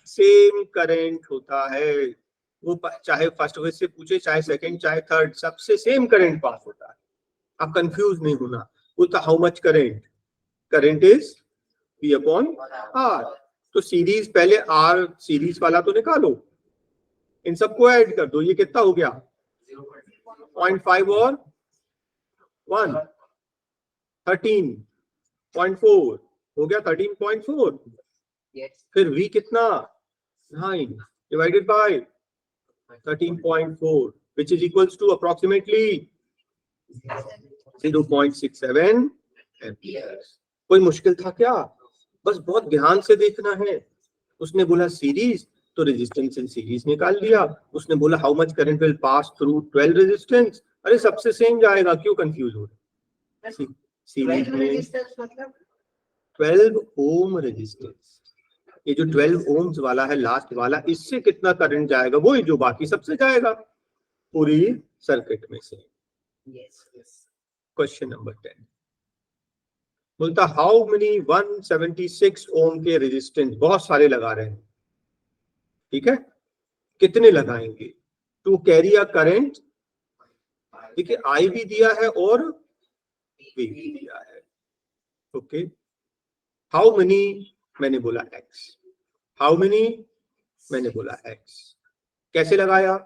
सेम करंट होता है। वो चाहे फर्स्ट वेज से पूछे, चाहे सेकंड, चाहे थर्ड, सबसे सेम करंट पास होता है। आप कंफ्यूज नहीं होना। वो तो how much current? Current is V upon R। तो सीरीज, पहले R सीरीज वाला तो निकालो, इन सबको ऐड कर दो, ये कितना हो गया 0.5 और 1 13.4 हो गया 13.4। फिर V कितना 9 divided by 13.4 which is equals to approximately 0.67 amperes। कोई मुश्किल था क्या? बस बहुत ध्यान से देखना है। उसने बोला सीरीज तो रेजिस्टेंस इन सीरीज निकाल लिया, उसने बोला how much current will pass through 12 resistance, अरे सबसे सेम जाएगा, क्यों कंफ्यूज हो रहे? सीरीज में 12 ओम रेजिस्टेंस, ये जो 12 ओम्स वाला है लास्ट वाला, इससे कितना करंट जाएगा? वही जो बाकी सबसे जाएगा पूरी सर्किट में से। क्वेश्चन नंबर 10 बोलता हाउ मेनी 176 ओम के रेजिस्टेंस, बहुत सारे लगा रहे हैं, ठीक है, कितने लगाएंगे टू कैरी अ करंट? देखिए आई भी दिया है और वी भी दिया है, ओके। हाउ मेनी, मैंने बोला एक्स, हाउ मेनी मैंने बोला एक्स, कैसे लगाया?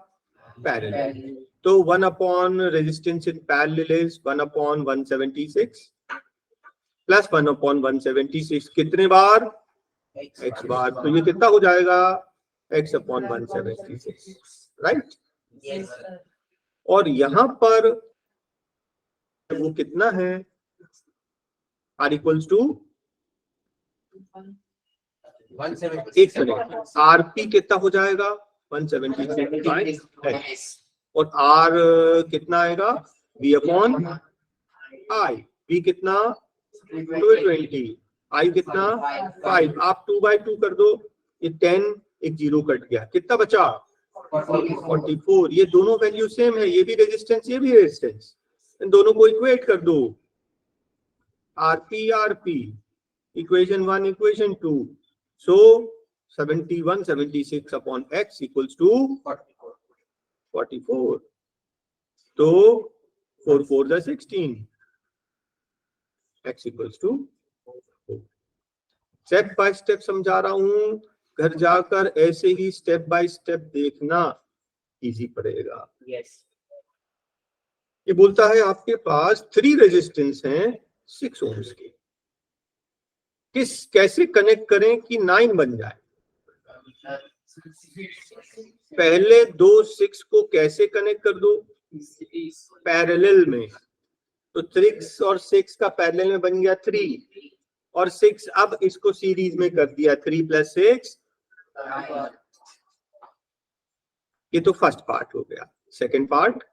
पैरेलल। तो 1 upon resistance in parallel is 1 upon 176 plus 1 upon 176 कितने बार? x बार। तो ये कितना हो जाएगा? x upon 176, right? और यहां पर वो कितना है? r equals to 176। rp कितना हो जाएगा? 176 और r कितना आएगा? v upon i। v कितना? 220। i कितना? 5। आप 2/2 कर दो, ये 10, एक 0 कट गया, कितना बचा? 44। ये दोनों वैल्यू सेम है, ये भी रेजिस्टेंस ये भी रेजिस्टेंस, इन दोनों को इक्वेट कर दो। rp equation 1 equation 2, so 71 76 upon x equals to 44। तो 4 4 16, x equals to. Step by step समझा रहा हूं, घर जाकर ऐसे ही स्टेप बाय स्टेप देखना, इजी पड़ेगा। ये बोलता है आपके पास 3 रेजिस्टेंस हैं 6 ओम्स के, कैसे कनेक्ट करें कि 9 बन जाए? पहले दो 6 को कैसे कनेक्ट कर दो? पैरेलल में। तो 6 और 6 का पैरेलल में बन गया 3 और 6, अब इसको सीरीज में कर दिया 3 + 6। ये तो फर्स्ट पार्ट हो गया। सेकंड पार्ट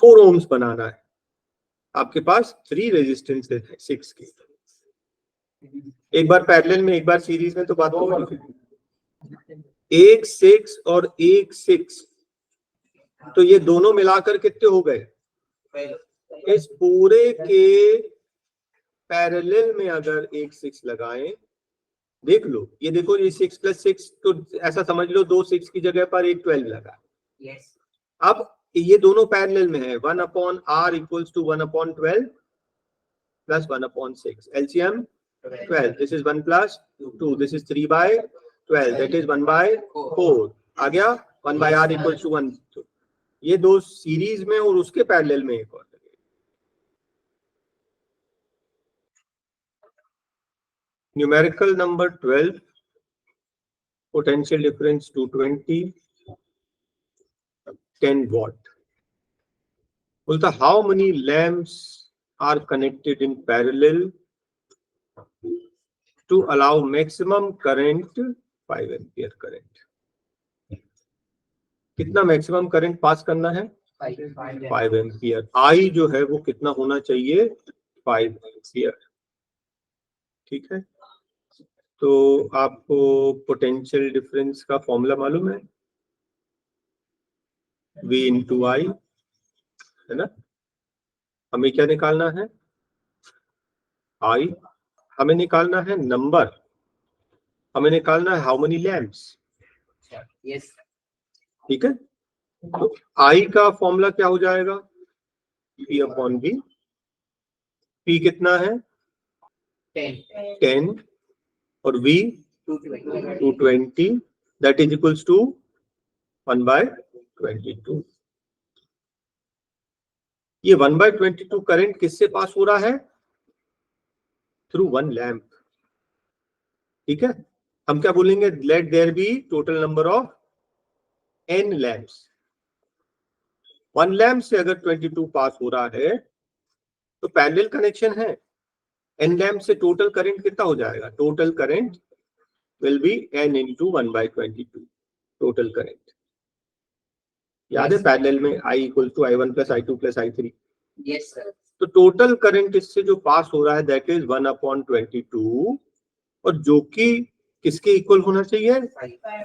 4 ओम्स बनाना है। आपके पास 3 रेजिस्टेंस है 6 के, एक बार पैरेलल में एक बार सीरीज में, तो बात होगी। एक 6 और एक 6, तो ये दोनों मिलाकर कितने हो गए? इस पूरे के पैरेलल में अगर एक 6 लगाएं, देख लो, ये देखो, ये 6 + 6, तो ऐसा समझ लो 2 6 की जगह पर एक 12 लगा। अब ये दोनों पैरेलल में है, 1/r = 1/12 + 1/6, LCM 12, this is 1 + 2, this is 3/12, that is 1/4 आ गया, 1/r = 1। ये दो सीरीज में और उसके पैरेलल में एक और। Numerical number 12, potential difference 220, 10 watt। बोलता how many lamps are connected in parallel to allow maximum current 5 ampere current. कितना मैक्सिमम करंट पास करना है? 5 एम्पियर। आई जो है वो कितना होना चाहिए? 5 एम्पियर। ठीक है, तो आपको पोटेंशियल डिफरेंस का फॉर्मूला मालूम है, V × I, है ना। हमें क्या निकालना है? I। हमें निकालना है नंबर, हमें निकालना है हाउ मेनी लैम्प्स। ठीक है, तो I का फॉर्मूला क्या हो जाएगा? P/V। P कितना है? 10 और V 220, that is equals to 1/22। ये 1/22 करंट किससे पास हो रहा है? Through 1 lamp. ठीक है, हम क्या बोलेंगे? Let there be total number of n lamps. 1 lamp से अगर 22 पास हो रहा है तो पैरेलल कनेक्शन है। n लैम्प से टोटल करंट कितना हो जाएगा? Total current will be n × 1/22 total current. याद है पैरेलल में I = I1 + I2 + I3। Yes sir. तो टोटल करंट इससे जो पास हो रहा है दैट इज 1/22, और जो कि किसके इक्वल होना चाहिए?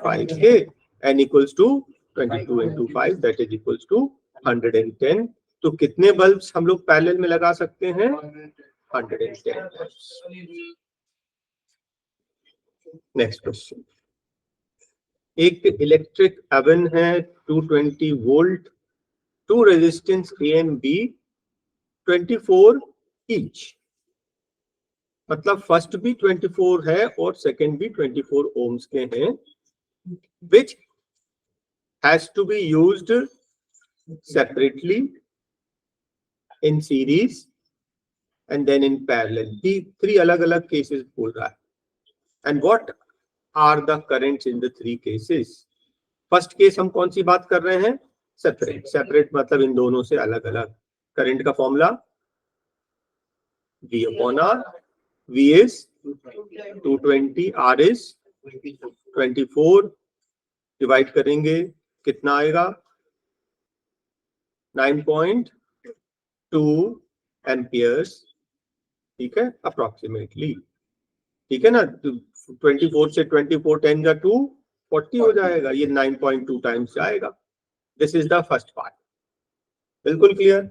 5 के। n = 22 × 5, that is equals to 110। तो कितने बल्ब्स हम लोग पैरेलल में लगा सकते हैं? 110। नेक्स्ट क्वेश्चन, एक इलेक्ट्रिक ओवन है 220 volt, 2 resistance A and B 24 each, मतलब फर्स्ट भी 24 है और सेकंड भी 24 ओम्स के हैं, which has to be used separately, in series and then in parallel। ये 3 अलग अलग केसेस बोल रहा है। and what are the currents in the 3 cases? First case हम कौन सी बात कर रहे हैं? सेपरेट। सेपरेट मतलब इन दोनों से अलग अलग। करंट का formula V/R। V is 220, R is 24, divide करेंगे कितना आएगा? 9.2 एम्पियर्स। ठीक है, अप्रोक्सीमेटली। ठीक है ना, 24 से 24 10 का 2 40 हो जाएगा, ये 9.2 टाइम्स आएगा। This is the first part. बिल्कुल क्लियर?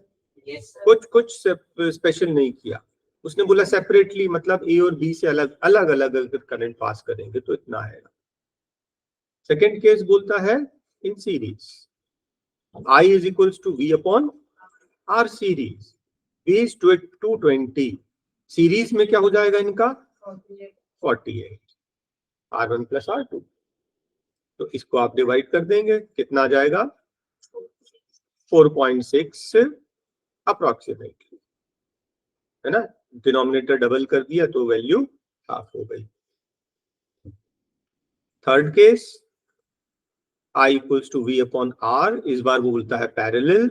कुछ स्पेशल नहीं किया। उसने बोला सेपरेटली, मतलब ए और बी से अलग अलग अगर करंट पास करेंगे तो इतना आएगा। सेकेंड केस बोलता है in series, I = V/R series. V is 220, series में क्या हो जाएगा इनका? 48, R1 + R2। तो इसको आप डिवाइड कर देंगे, कितना आ जाएगा? 4.6 अप्रोक्सीमेटली, है ना। डिनोमिनेटर डबल कर दिया तो वैल्यू हाफ हो गई। थर्ड केस, I = V/R, इस बार वो बोलता है पैरेलल।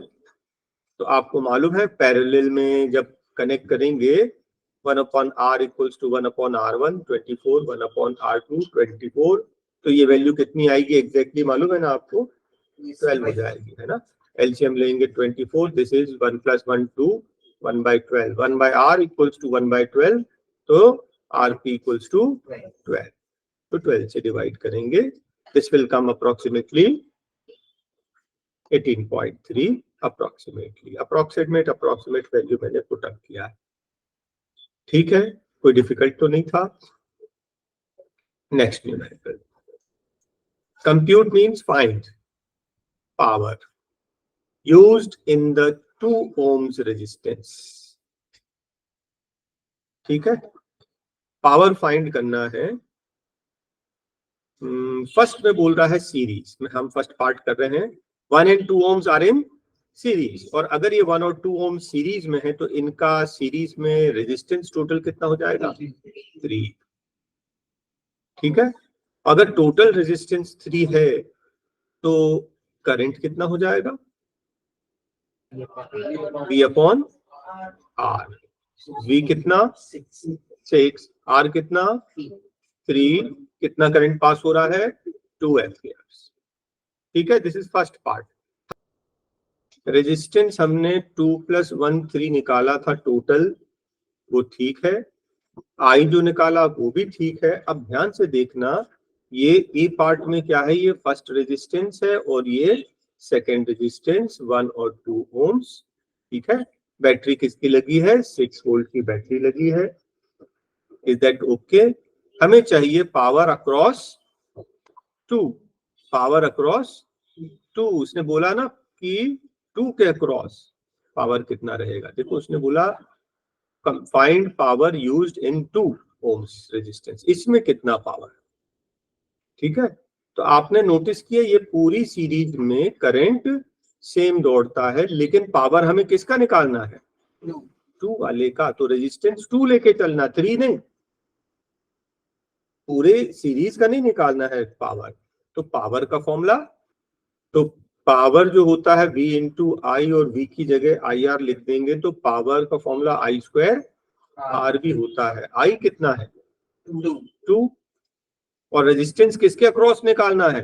तो आपको मालूम है पैरेलल में जब कनेक्ट करेंगे 1/R = 1/R1 24, 1/R2 24, तो ये वैल्यू कितनी आएगी एग्जैक्टली मालूम है ना आपको? 12 हो जाएगी, है ना। एलसीएम लेंगे 24, this is 1 + 1 2, 1/12, 1/r equals to 1/12, तो rp इक्वल्स टू 12, तो 12 से डिवाइड करेंगे, this will come approximately 18.3 approximate value मैंने पुट अप किया है। ठीक है, कोई डिफिकल्ट तो नहीं था। Next numerical, compute means find power used in the 2 ohms resistance। ठीक है, पावर फाइंड करना है। फर्स्ट में बोल रहा है सीरीज में, हम फर्स्ट पार्ट कर रहे हैं। 1 and 2 ohms are in series, और अगर ये 1 और 2 ohms सीरीज में है तो इनका सीरीज में रेजिस्टेंस टोटल कितना हो जाएगा? 3। ठीक है, अगर टोटल रेजिस्टेंस 3 है तो करंट कितना हो जाएगा? V upon R। V कितना? 6, R कितना? 3, कितना करंट पास हो रहा है? 2 एम्पियर्स। ठीक है, this is first part. Resistance हमने 2 + 1 3 निकाला था टोटल, वो ठीक है। I जो निकाला वो भी ठीक है। अब ध्यान से देखना, ये ए पार्ट में क्या है? ये फर्स्ट रेजिस्टेंस है और ये सेकेंड रेजिस्टेंस 1 और 2 ohms। ठीक है, बैटरी किसकी लगी है? 6 वोल्ट की बैटरी लगी है। Is that okay? हमें चाहिए पावर अक्रॉस 2, पावर अक्रॉस 2। उसने बोला ना कि 2 के अक्रॉस पावर कितना रहेगा। देखो उसने बोला find power used in 2 ohms resistance, इसमें कितना पावर। ठीक है, तो आपने नोटिस किया ये पूरी सीरीज में करंट सेम दौड़ता है, लेकिन पावर हमें किसका निकालना है? 2 वाले का। तो रेजिस्टेंस 2 लेके चलना, 3 नहीं। पूरे सीरीज का नहीं निकालना है पावर। तो पावर का फॉर्मूला, तो पावर जो होता है V इंटू आई, और V की जगह IR लिख देंगे, तो पावर का फॉर्मूला I² R भी होता है। I कितना है? 2। और रेजिस्टेंस किसके अक्रॉस निकालना है?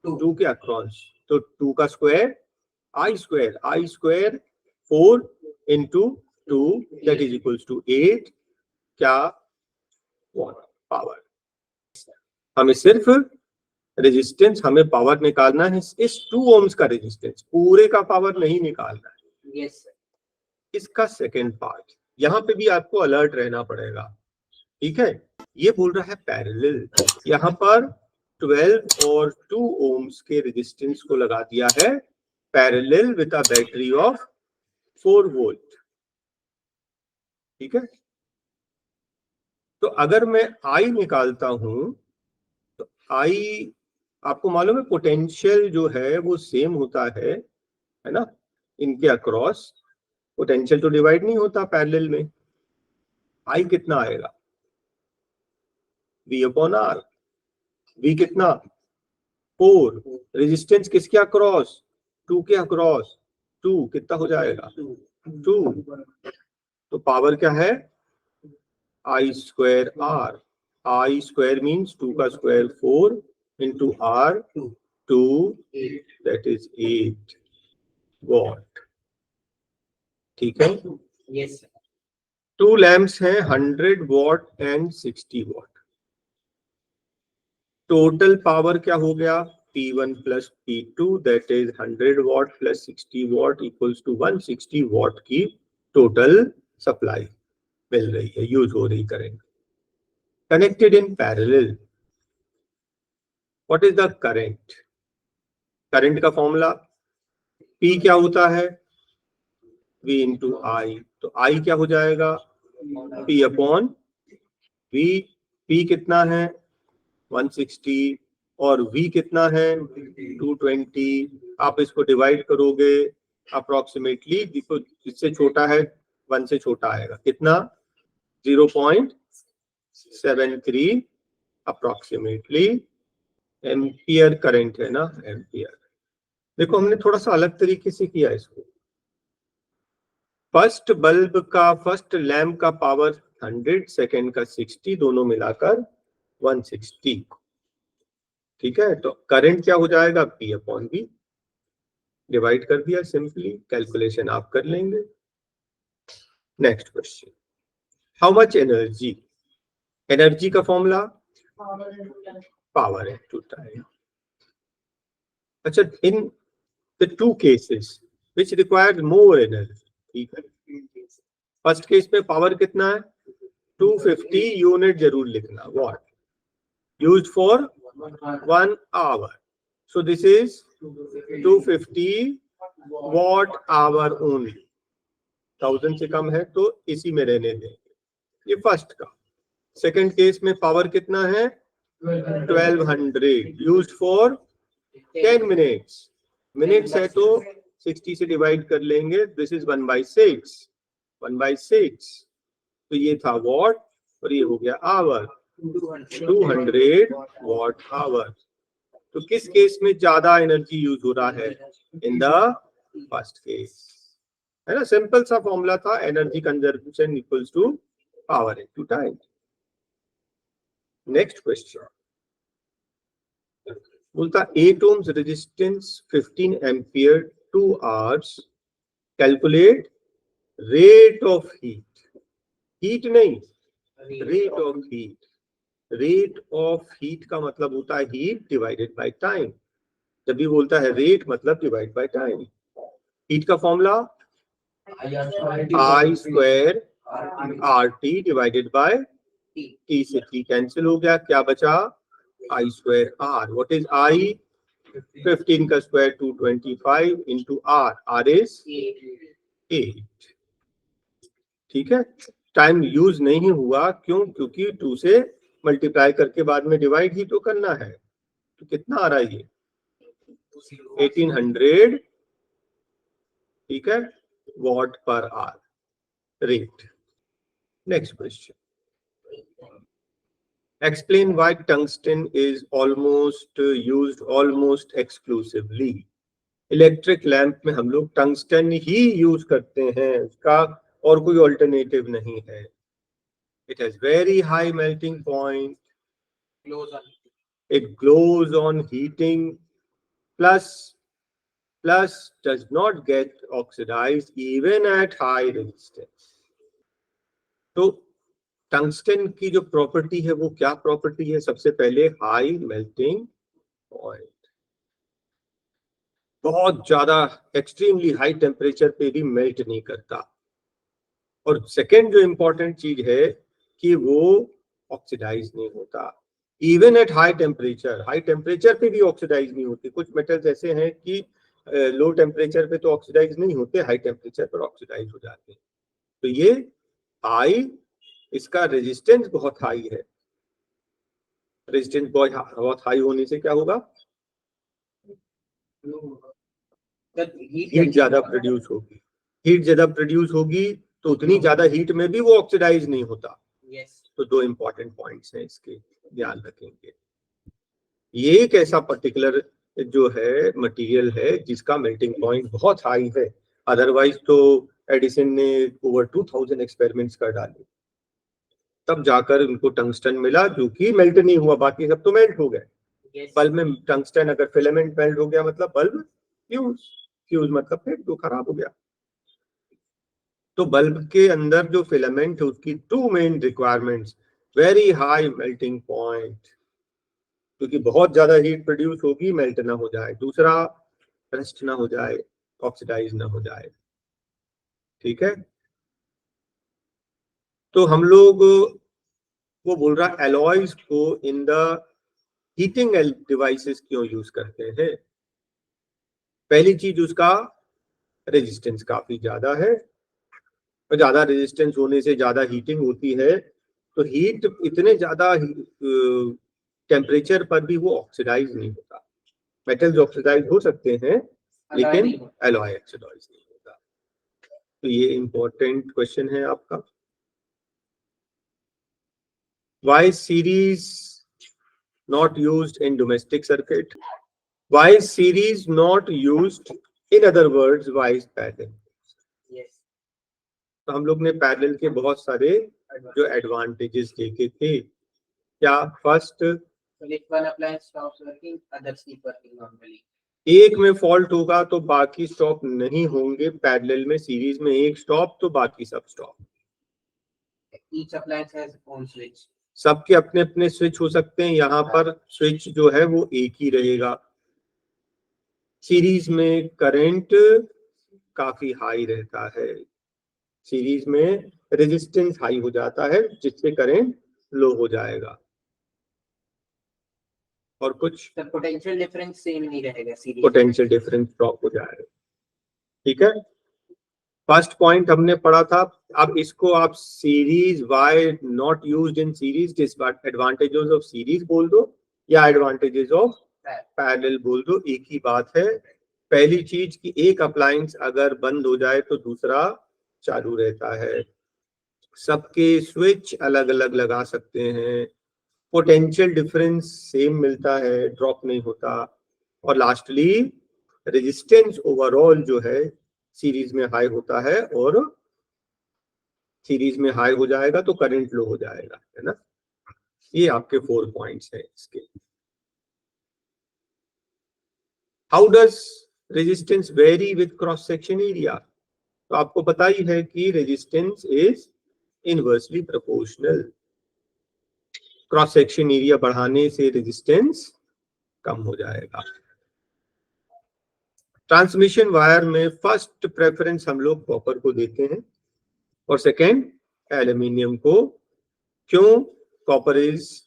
2 के अक्रॉस। तो 2 का square I², 4 into 2 that is equals to 8। क्या? पावर। हमें सिर्फ रेजिस्टेंस, हमें पावर निकालना है इस 2 ohms का रेजिस्टेंस, पूरे का पावर नहीं निकालना है। Yes sir. इसका सेकेंड पार्ट, यहाँ पे भी आपको अलर्ट रहना पड़ेगा। ठीक है, ये बोल रहा है पैरेलल। यहाँ पर 12 और 2 ohms के रेजिस्टेंस को लगा दिया है parallel with a battery of 4 volt. ठीक है, तो अगर मैं I निकालता हूं तो I, आपको मालूम है पोटेंशियल जो है वो सेम होता है ना, इनके अक्रॉस। पोटेंशियल तो डिवाइड नहीं होता पैरेलल में। I कितना आएगा? V upon R। V कितना? 4। रेजिस्टेंस किसके अक्रॉस? 2 के अक्रॉस। 2 कितना हो जाएगा? 2। तो पावर क्या है? I² R। I² मीन्स 2 का square 4 into R 2, that is 8 watt. ठीक है, यस सर। 2 लैम्प्स हैं 100 watt and 60 watt. Total power क्या हो गया? P1 plus P2 that is 100 watt plus 60 watt equals to 160 watt की टोटल सप्लाई मिल रही है, यूज हो रही current. Connected in parallel, what is the current? Current का फॉर्मूला P क्या होता है? V इंटू आई। तो I क्या हो जाएगा? P upon V। P कितना है? 160, और V कितना है? 220। आप इसको डिवाइड करोगे अप्रोक्सीमेटली, देखो इससे छोटा है 1 से छोटा आएगा कितना? 0.73 अप्रोक्सीमेटली एम्पियर करंट है ना, एम्पियर। देखो हमने थोड़ा सा अलग तरीके से किया इसको। फर्स्ट बल्ब का, फर्स्ट लैम्प का पावर 100, सेकेंड का 60, दोनों मिलाकर 160। ठीक है, तो करंट क्या हो जाएगा? P upon V। डिवाइड कर दिया सिंपली, कैलकुलेशन आप कर लेंगे। Next question, how much energy, energy का फॉर्मूला पावर इनटू टाइम। अच्छा, in the two cases which required more energy, ठीक है, फर्स्ट केस में पावर कितना है 250 यूनिट, जरूर लिखना, watt used for 1 hour, so this is 250 watt hour only, 1000 से कम है तो इसी में रहने देंगे, ये फर्स्ट का। सेकंड केस में पावर कितना है 1200 यूज्ड फॉर 10 मिनट्स, मिनट्स है तो 60 से डिवाइड कर लेंगे, दिस इज 1/6, तो ये था वॉट और ये हो गया आवर, 200 वॉट आवर। तो किस केस में ज्यादा एनर्जी यूज हो रहा है, इन द फर्स्ट केस, है ना, सिंपल सा फॉर्मूला था, energy conservation equals to power into time. Next question बोलता 8 ohms resistance 15 ampere 2 hours, calculate rate of heat, heat नहीं rate of heat, rate of heat का मतलब होता है हीट डिवाइडेड बाय टाइम, जब भी बोलता है रेट मतलब डिवाइड बाय टाइम। हीट का formula I square RT divided by T, से T कैंसिल हो गया, क्या बचा I square R, what is I, 15 का square 225 into R, R is 8, ठीक है। टाइम यूज नहीं हुआ, क्यों, क्योंकि 2 से मल्टीप्लाई करके बाद में डिवाइड ही तो करना है, तो कितना आ रहा है ये 1800, ठीक है, what per hour rate. Next question, explain why tungsten is almost used almost exclusively, electric lamp में हम लोग टंगस्टन ही यूज करते हैं, उसका और कोई ऑल्टरनेटिव नहीं है। It has very high melting point, it glows on heating, plus does not get oxidized even at high resistance। तो टंगस्टन की जो प्रॉपर्टी है वो क्या प्रॉपर्टी है, सबसे पहले हाई मेल्टिंग पॉइंट, बहुत ज्यादा एक्सट्रीमली हाई टेम्परेचर पे भी मेल्ट नहीं करता, और सेकेंड जो इंपॉर्टेंट चीज है कि वो ऑक्सीडाइज नहीं होता, इवन एट हाई टेम्परेचर पे भी ऑक्सीडाइज नहीं होती। कुछ मेटल्स ऐसे हैं कि लो टेम्परेचर पे तो ऑक्सीडाइज नहीं होते, हाई टेम्परेचर पर ऑक्सीडाइज हो जाते हैं। तो ये हाई, इसका रेजिस्टेंस बहुत हाई है, रेजिस्टेंस बहुत हाई होने से क्या होगा, हीट ज्यादा प्रोड्यूस होगी, हीट ज्यादा प्रोड्यूस होगी तो उतनी ज्यादा हीट में भी वो ऑक्सीडाइज नहीं होता। तो दो इंपॉर्टेंट पॉइंट्स हैं इसके, ध्यान रखेंगे। ये एक ऐसा पर्टिकुलर जो है मटेरियल है जिसका मेल्टिंग पॉइंट बहुत हाई है, अदरवाइज तो एडिसन ने ओवर 2000 एक्सपेरिमेंट्स कर डाले, तब जाकर उनको टंगस्टन मिला जो कि मेल्ट नहीं हुआ, बाकी सब तो मेल्ट हो गए। बल्ब में टंगस्टन अगर फिलामेंट मेल्ट हो गया मतलब बल्ब फ्यूज मतलब फिर तो खराब हो गया। तो बल्ब के अंदर जो फिलामेंट है उसकी 2 main requirements, very high melting point, क्योंकि बहुत ज्यादा हीट प्रोड्यूस होगी, मेल्ट ना हो जाए, दूसरा रस्ट ना हो जाए, ऑक्सीडाइज ना हो जाए, ठीक है। तो हम लोग, वो बोल रहा एलॉयज को इन द हीटिंग डिवाइसेस क्यों यूज करते हैं। पहली चीज उसका रेजिस्टेंस काफी ज्यादा है, और ज्यादा रेजिस्टेंस होने से ज्यादा हीटिंग होती है, तो हीट इतने ज्यादा टेम्परेचर पर भी वो ऑक्सीडाइज नहीं होता। मेटल्स ऑक्सीडाइज हो सकते हैं लेकिन एलॉय ऑक्सीडाइज नहीं होता। तो ये इंपॉर्टेंट क्वेश्चन है आपका। Why series not used in domestic circuit? Why series not used, in other words, why is parallel? तो हम लोग ने पैरेलल के बहुत सारे जो एडवांटेजेस देखे थे, क्या फर्स्ट, एक में फॉल्ट होगा तो बाकी स्टॉप नहीं होंगे, पैरेलल में सीरीज में एक स्टॉप तो बाकी सब stop. each appliance has own switch. सबके अपने अपने स्विच हो सकते हैं, यहाँ पर स्विच जो है वो एक ही रहेगा। सीरीज में करंट काफी हाई रहता है, सीरीज में रेजिस्टेंस हाई हो जाता है जिससे करंट लो हो जाएगा। और कुछ तो पोटेंशियल डिफरेंस सेम नहीं रहेगा, सीरीज पोटेंशियल डिफरेंस ड्रॉप हो जाएगा। ठीक है, फर्स्ट पॉइंट हमने पढ़ा था। अब इसको आप series why not used in series, advantages of series बोल दो या एडवांटेजेस ऑफ पैरेलल बोल दो, एक ही बात है। पहली चीज कि एक अप्लायंस अगर बंद हो जाए तो दूसरा चालू रहता है, सबके स्विच अलग अलग लगा सकते हैं, पोटेंशियल डिफरेंस सेम मिलता है, ड्रॉप नहीं होता, और लास्टली रेजिस्टेंस ओवरऑल जो है सीरीज में हाई होता है, और सीरीज में हाई हो जाएगा तो करंट लो हो जाएगा, है ना। ये आपके 4 पॉइंट्स हैं इसके। How does resistance very with cross section area? तो आपको पता ही है कि resistance is inversely proportional. Cross section area बढ़ाने से रेजिस्टेंस कम हो जाएगा। ट्रांसमिशन वायर में फर्स्ट प्रेफरेंस हम लोग कॉपर को देते हैं और सेकेंड एल्यूमिनियम को। क्यों? Copper is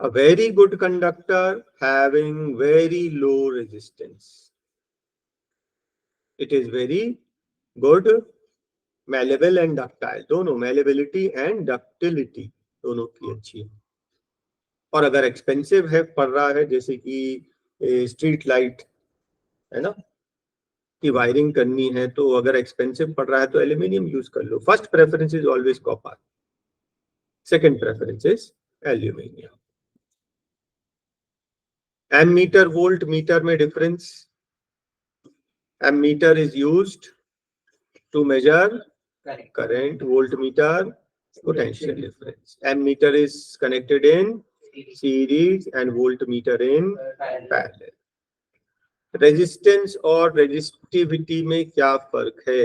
a very good conductor having very low resistance. It is very good malleable and ductile, दोनों malleability and ductility दोनों की अच्छी है। और अगर एक्सपेंसिव है पड़ रहा है, जैसे कि स्ट्रीट लाइट है ना, की वायरिंग करनी है, तो अगर एक्सपेंसिव पड़ रहा है तो एल्यूमिनियम यूज कर लो। First preference is always copper, second preference is aluminium. Ammeter volt meter में difference. Ammeter is used to measure current, voltmeter potential difference. Ammeter is connected in series and voltmeter in parallel. Resistance और resistivity में क्या फर्क है?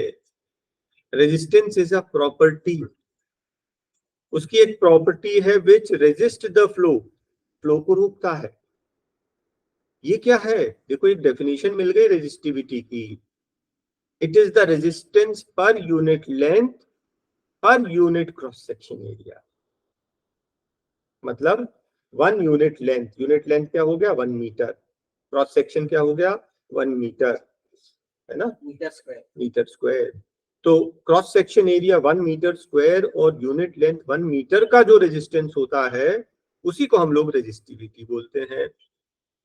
Resistance is a property, उसकी एक property है विच resist the flow, flow को रोकता है। ये क्या है? देखो एक डेफिनेशन मिल गई रेजिस्टिविटी की। It is the resistance per unit length per unit cross section area. मतलब 1 यूनिट लेंथ, यूनिट लेंथ क्या हो गया? 1 मीटर, क्रॉस सेक्शन क्या हो गया? 1 मीटर, है ना, मीटर स्क्वायर। तो cross section area 1 metre square और यूनिट लेंथ 1 मीटर का जो रेजिस्टेंस होता है उसी को हम लोग रेजिस्टिविटी बोलते हैं।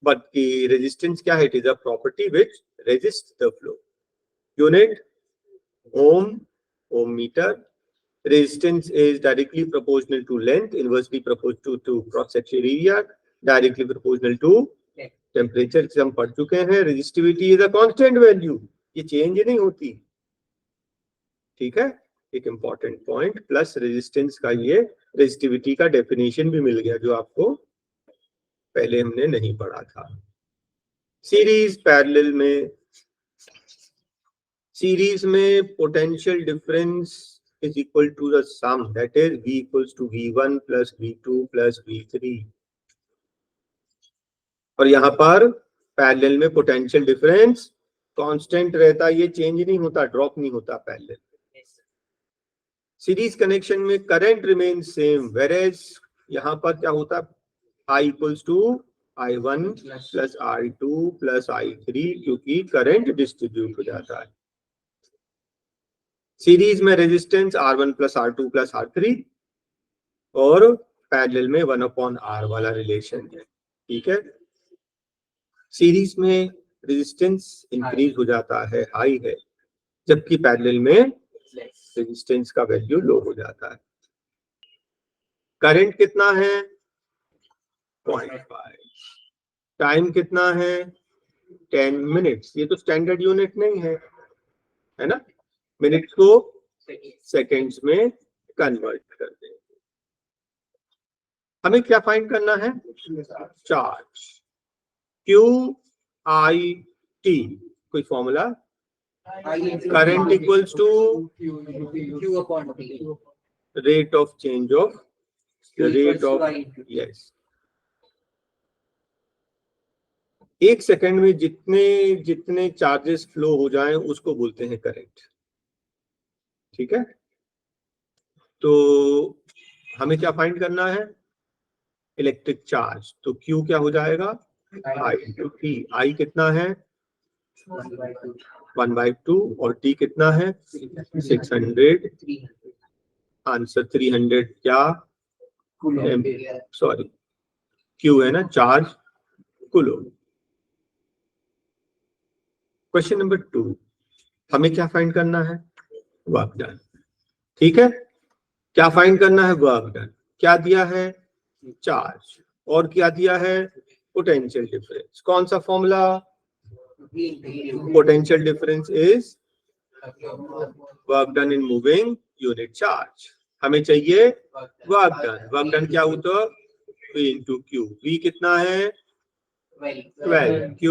बट की रेजिस्टेंस क्या है? It is a property which resist the flow. Unit ohm, ohm metre. Resistance is directly proportional to length, inversely proportional to cross section area, directly proportional to temperature। हम पढ़ चुके हैं। Resistivity is a constant value, ये change नहीं होती। ठीक है, एक इंपॉर्टेंट पॉइंट। प्लस रेजिस्टेंस का ये रेजिस्टिविटी का डेफिनेशन भी मिल गया जो आपको पहले हमने नहीं पढ़ा था। सीरीज पैरेलल में, सीरीज में potential difference is equal to the sum, that is V equals to V1 plus V2 plus V3। और यहाँ पर पैरेलल में पोटेंशियल डिफरेंस कांस्टेंट रहता, ये चेंज नहीं होता, ड्रॉप नहीं होता पैरेलल। सीरीज कनेक्शन में करंट रिमेन सेम, वेरेज यहाँ पर क्या होता? I equals to I1 plus I2 plus I3, क्योंकि करंट डिस्ट्रीब्यूट हो जाता है। सीरीज में resistance R1 plus R2 plus R3 और पैरेलल में 1/R वाला रिलेशन है। ठीक है, सीरीज में रेजिस्टेंस इंक्रीज हो जाता है, हाई है, जबकि पैरेलल में रेजिस्टेंस का वैल्यू लो हो जाता है। करंट कितना है? 0.5। टाइम कितना है? 10 मिनट्स। ये तो स्टैंडर्ड यूनिट नहीं है, है ना, मिनट्स को सेकेंड्स में कन्वर्ट कर दें। हमें क्या फाइंड करना है? Charge Q I T। कोई फॉर्मूला? Current equals to Q upon T। rate of change of the rate of, yes, एक सेकंड में जितने जितने चार्जेस फ्लो हो जाएं उसको बोलते हैं करंट। ठीक है, तो हमें क्या फाइंड करना है? Electric charge. तो Q क्या हो जाएगा? I into T। I कितना है? 1/2 और T कितना है? 600। आंसर 300 क्या? सॉरी, Q है ना, चार्ज कूलोम। क्वेश्चन नंबर 2, हमें क्या फाइंड करना है? Work done. ठीक है, क्या फाइंड करना है? Work done. क्या दिया है? चार्ज। और क्या दिया है? Potential difference. कौन सा formula? Potential difference is work done in moving unit charge. हमें चाहिए वर्क डन। वर्क डन क्या होता है? V into Q। V कितना है? 12। Q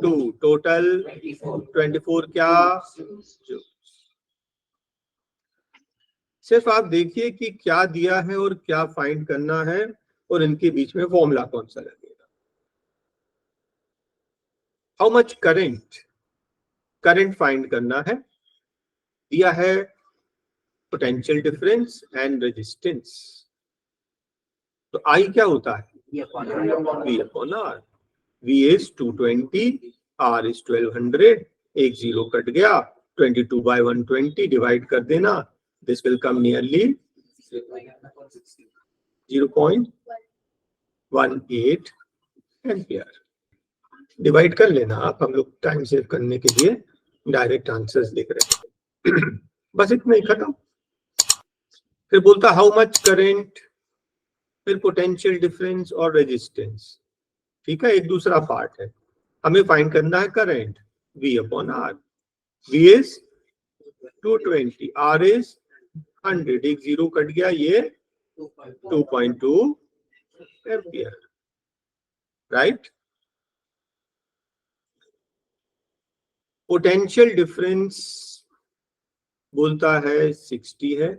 2। टोटल 24 क्या? सिर्फ आप देखिए कि क्या दिया है और क्या फाइंड करना है और इनके बीच में फॉर्मूला कौन सा लगेगा। How much current, current find करना है। दिया है पोटेंशियल डिफरेंस एंड रेजिस्टेंस। तो आई क्या होता है? V upon R। V is 220, R is 1200। एक जीरो कट गया, 22/120 डिवाइड कर देना। This will come nearly 0.18 ampere. Divide कर लेना आप, हम लोग टाइम सेव करने के लिए डायरेक्ट आंसर्स लिख रहे हैं। बस इतना ही, खत्म। फिर बोलता हाउ मच करंट, फिर पोटेंशियल डिफरेंस और रेजिस्टेंस। ठीक है, एक दूसरा पार्ट है। हमें फाइंड करना है current, V upon R। V is 220, R is 100। एक जीरो कट गया, ये 2.2 एम्पियर, राइट। पोटेंशियल डिफरेंस बोलता है 60 है,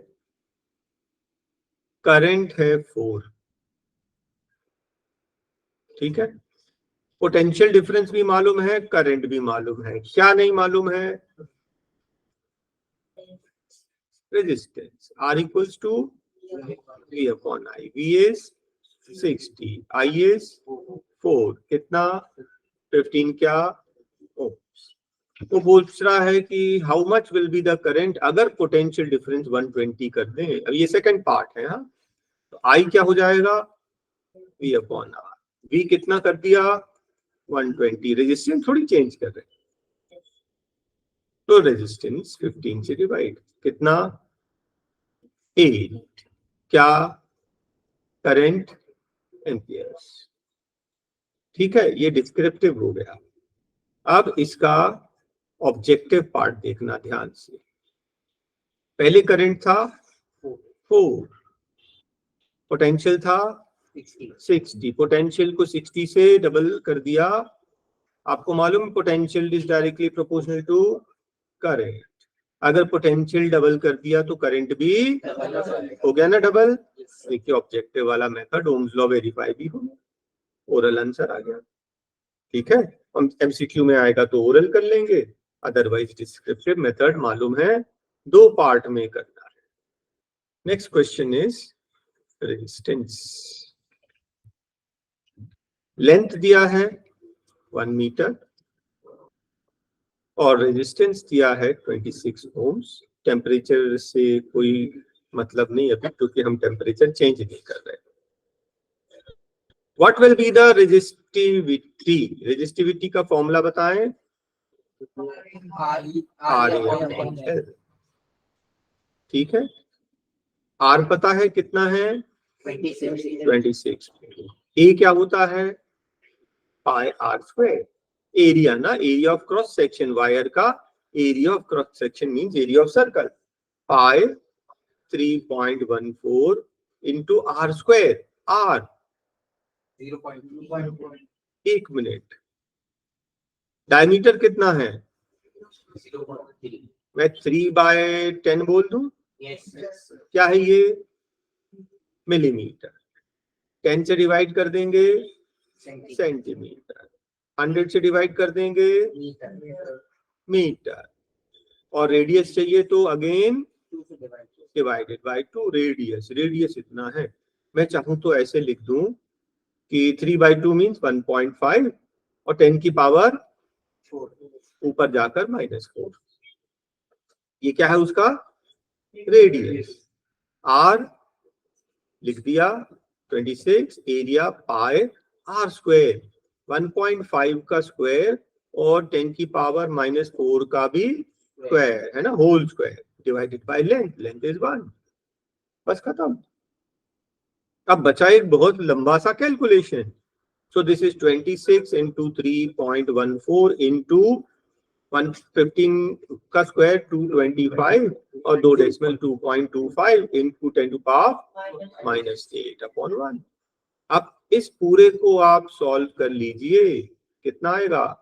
करंट है 4। ठीक है, पोटेंशियल डिफरेंस भी मालूम है, करंट भी मालूम है। क्या नहीं मालूम है? Resistance. R equals to V upon I। V is 60, I is 4। कितना? 15 क्या? ohms। तो पूछ रहा है कि how much will be the current अगर पोटेंशियल डिफरेंस 120 कर दें। अब ये सेकंड पार्ट है। हाँ, तो I क्या हो जाएगा? V upon R। V कितना कर दिया? 120। रेजिस्टेंस थोड़ी चेंज कर रहे हैं, तो रेजिस्टेंस 15 से डिवाइड, कितना? 8 क्या? Current amperes. ठीक है, ये डिस्क्रिप्टिव हो गया। अब इसका ऑब्जेक्टिव पार्ट देखना ध्यान से। पहले करंट था 4, पोटेंशियल था 60। पोटेंशियल को 60 से डबल कर दिया। आपको मालूम potential is directly proportional to current. अगर पोटेंशियल डबल कर दिया तो करंट भी हो गया ना डबल। देखिए, ऑब्जेक्टिव वाला मेथड, ओम्स लॉ वेरीफाई भी हो, ओरल आंसर आ गया। ठीक है, हम एमसीक्यू में आएगा तो ओरल कर लेंगे, अदरवाइज डिस्क्रिप्टिव मेथड मालूम है, 2 पार्ट में करना है। Next question is resistance. Length दिया है 1 मीटर और रेजिस्टेंस दिया है 26 ओम्स। टेम्परेचर से कोई मतलब नहीं अभी, क्योंकि हम टेम्परेचर चेंज नहीं कर रहे। What will be the resistivity? Resistivity का फॉर्मूला बताएं। RAL। ठीक है, R पता है कितना है? 26। A क्या होता है? Pi R square. एरिया ना, area of cross section. Wire का area of cross section means area of circle. Pi 3.14 into R square. R 1 minute. Diameter कितना है? मैं 3/10 बोल दूं, यस क्या है ये? मिलीमीटर। 10 से डिवाइड कर देंगे सेंटीमीटर, 100 से डिवाइड कर देंगे मीटर, और रेडियस चाहिए तो again divided by 2 radius. Radius इतना है। मैं चाहूं तो ऐसे लिख दूं कि 3/2 मीन्स 1.5 और 10 की पावर ऊपर जाकर -4। ये क्या है उसका? रेडियस। आर लिख दिया 26, एरिया पाई आर स्क्वायर, 1.5 का स्क्वायर और 10 की पावर -4 का भी स्क्वायर है ना, whole square, divided by length. Length is 1। बस खत्म। अब बचा एक बहुत लंबा सा calculation. So this is 26 into 3.14 into 115 का स्क्वायर 225 और 2 डेसिमल 2.25 इंटू 10 टू पावर -8/1। अब इस पूरे को आप सॉल्व कर लीजिए, कितना आएगा?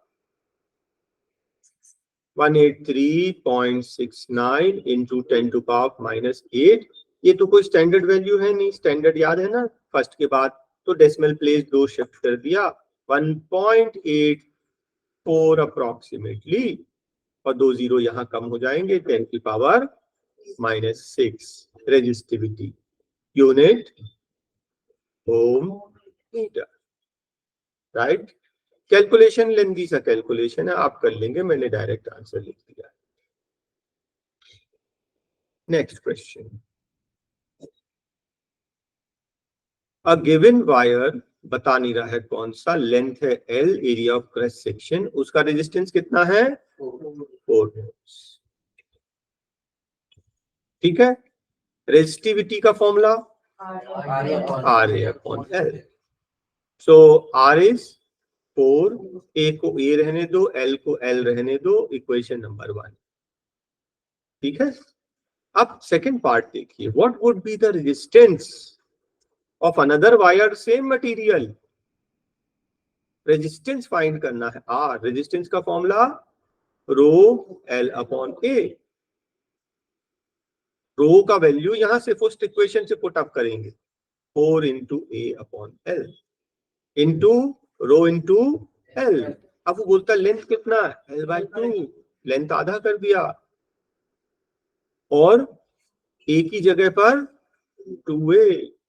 183.69 इंटू 10 टू पावर -8। ये तो कोई स्टैंडर्ड वैल्यू है नहीं, स्टैंडर्ड याद है ना फर्स्ट के बाद, तो डेसिमल प्लेस 2 शिफ्ट कर दिया, 1.84 अप्रोक्सीमेटली, और 2 जीरो यहां कम हो जाएंगे, 10 की power -6 resistivity unit ohm meter. Right? Calculation lengthy सा कैलकुलेशन है, आप कर लेंगे, मैंने डायरेक्ट आंसर लिख दिया। Next question. A given wire, बता नहीं रहा है कौन सा, लेंथ है L, area of cross section, उसका रेजिस्टेंस कितना है? 4 ohms। ठीक है। रेजिस्टिविटी का formula RA/L। So R is 4, A को A रहने दो, L को L रहने दो, इक्वेशन नंबर 1। ठीक है। अब सेकंड पार्ट देखिए, what would be the resistance of another wire same material. Resistance find करना है। R रेजिस्टेंस का फॉर्मूला ρL/A। रो का वैल्यू यहां से फर्स्ट इक्वेशन से पुट अप करेंगे, 4 into A/L into rho into L। अब वो बोलता लेंथ कितना? L/2, लेंथ आधा कर दिया, और A की जगह पर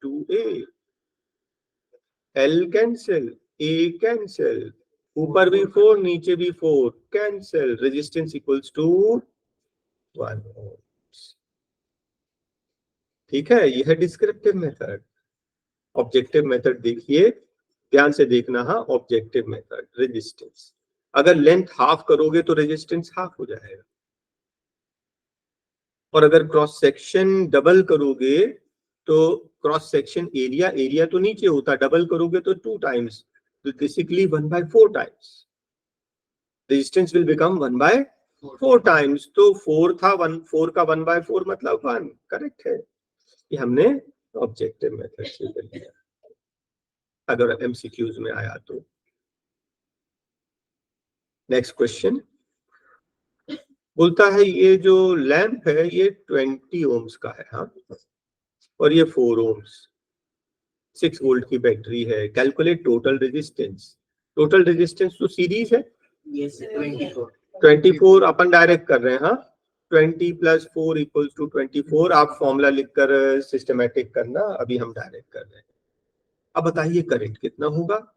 2A, L cancel, A cancel, ऊपर भी 4 नीचे भी 4 कैंसिल, रेजिस्टेंस इक्वल्स टू 1 ओम। ठीक है, यह है डिस्क्रिप्टिव मेथड। ऑब्जेक्टिव मेथड देखिए, ध्यान से देखना। हाँ, ऑब्जेक्टिव मेथड रेजिस्टेंस, अगर लेंथ हाफ करोगे तो रेजिस्टेंस हाफ हो जाएगा, और अगर क्रॉस सेक्शन डबल करोगे तो क्रॉस सेक्शन एरिया तो नीचे होता, डबल करोगे तो 2 टाइम्स, तो basically 1/4 times resistance will become 1/4 times. तो 4 था, 4 का 1/4 मतलब 1। करेक्ट है, ये हमने ऑब्जेक्टिव मेथड से कर लिया, अगर एमसीक्यूज में आया तो। नेक्स्ट क्वेश्चन बोलता है ये जो लैंप है ये 20 ओम्स का है, हाँ, और ये 4 ओम्स, 6 वोल्ट की बैटरी है। Calculate total resistance. Total resistance तो सीरीज है, 24 अपन डायरेक्ट कर रहे हैं। हाँ, 20 + 4 = 24। आप फॉर्मूला लिखकर सिस्टमैटिक करना, अभी हम डायरेक्ट कर रहे हैं। अब बताइए करंट कितना होगा?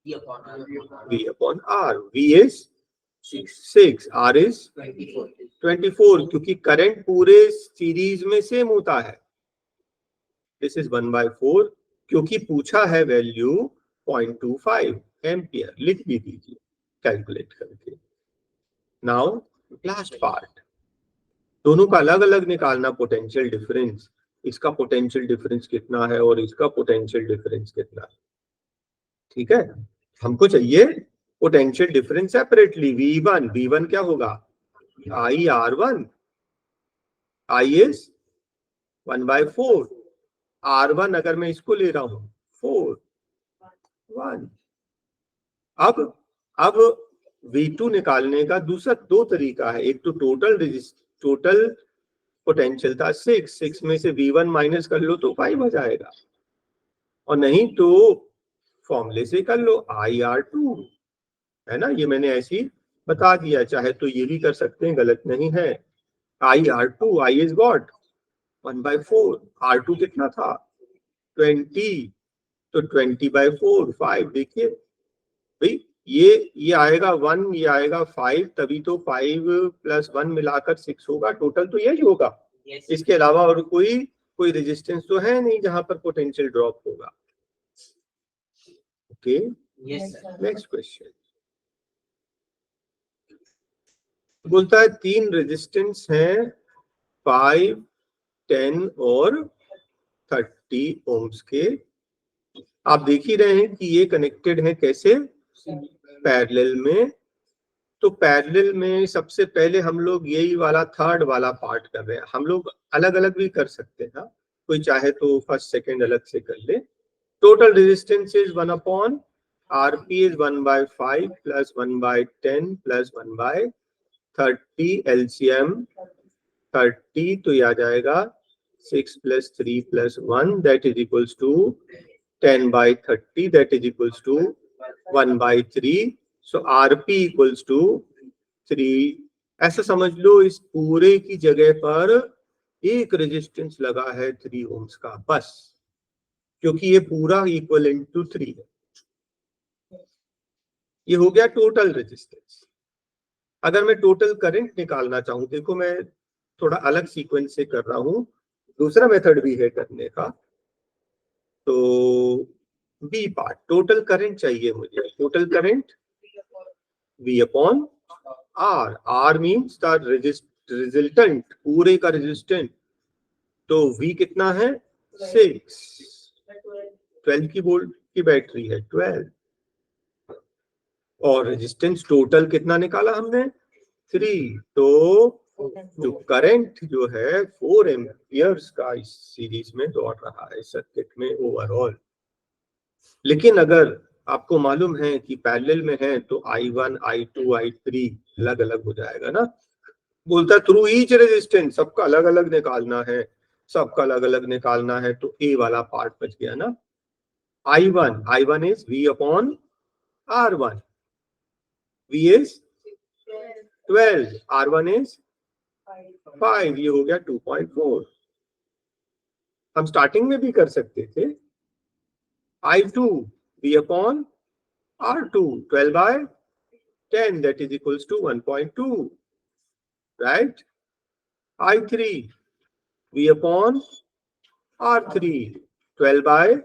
V/R। V is 6, R is 24, क्योंकि करंट पूरे सीरीज में सेम होता है। दिस इज 1/4, क्योंकि पूछा है वैल्यू 0.25 एम्पियर, लिख भी दीजिए कैलकुलेट करके। नाउ लास्ट पार्ट, दोनों का अलग अलग निकालना पोटेंशियल डिफरेंस। इसका पोटेंशियल डिफरेंस कितना है और इसका पोटेंशियल डिफरेंस कितना है। ठीक है, हमको चाहिए पोटेंशियल डिफरेंस सेपरेटली। V1 क्या होगा? IR1, I इज 1/4, R1 अगर मैं इसको ले रहा हूं 4, 1। अब V2 निकालने का दूसरा 2 तरीका है। एक तो टोटल पोटेंशियल था 6 में से V1 माइनस कर लो तो 5 आ जाएगा, और नहीं तो फॉर्मूले से कर लो IR2, है ना। ये मैंने ऐसी बता दिया, चाहे तो ये भी कर सकते हैं, गलत नहीं है। IR2, I is what 1/4, R2 कितना था 20, तो 20/4 5। देखिए भाई, ये आएगा 1, ये आएगा 5, तभी तो 5 + 1 मिलाकर 6 होगा, टोटल तो यही होगा। इसके अलावा और कोई रेजिस्टेंस तो है नहीं जहां पर पोटेंशियल ड्रॉप होगा। ओके, नेक्स्ट क्वेश्चन बोलता है 3 रेजिस्टेंस हैं 5, 10 और 30 ओम्स के। आप देख ही रहे हैं कि ये कनेक्टेड है कैसे, पैरेलल में। तो पैरेलल में सबसे पहले हम लोग यही वाला थर्ड वाला पार्ट कर रहे हैं। हम लोग अलग अलग भी कर सकते हैं, कोई चाहे तो फर्स्ट सेकंड अलग से कर ले। Total resistance is 1/RP is 1/5 plus 1/10 plus 1/30 LCM 30, तो ये आ जाएगा 6 + 3 + 1 that is equals to 10/30 that is equals to 1/3। So RP equals to 3। ऐसा समझ लो इस पूरे की जगह पर एक रेजिस्टेंस लगा है 3 ओम्स का बस, क्योंकि ये पूरा इक्वलेंट टू 3 है। ये हो गया टोटल रेजिस्टेंस। अगर मैं टोटल करंट निकालना चाहूं, देखो मैं थोड़ा अलग सीक्वेंस से कर रहा हूं, दूसरा मेथड भी है करने का। तो बी पार्ट, टोटल करंट चाहिए मुझे। Total current V/R, R means the resultant, पूरे का रेजिस्टेंट। तो V कितना है 6, 12 की वोल्ट की बैटरी है 12, और रेजिस्टेंस टोटल कितना निकाला हमने 3। तो जो करंट जो है 4 एम्पियर्स का इस सीरीज में दौड़ रहा है सर्किट में ओवरऑल। लेकिन अगर आपको मालूम है कि पैरेलल में है तो I1, I2, I3 अलग अलग हो जाएगा ना। बोलता थ्रू ईच रेजिस्टेंस सबका अलग अलग निकालना है, सबका अलग अलग निकालना है। तो ए वाला पार्ट बच गया ना। I1 is V/R1, V is 12, R1 is 5, ये हो गया 2.4। हम स्टार्टिंग में भी कर सकते थे I2 V/R2 12/10 that is equals to 1.2, right? I3 V/R3 12/30,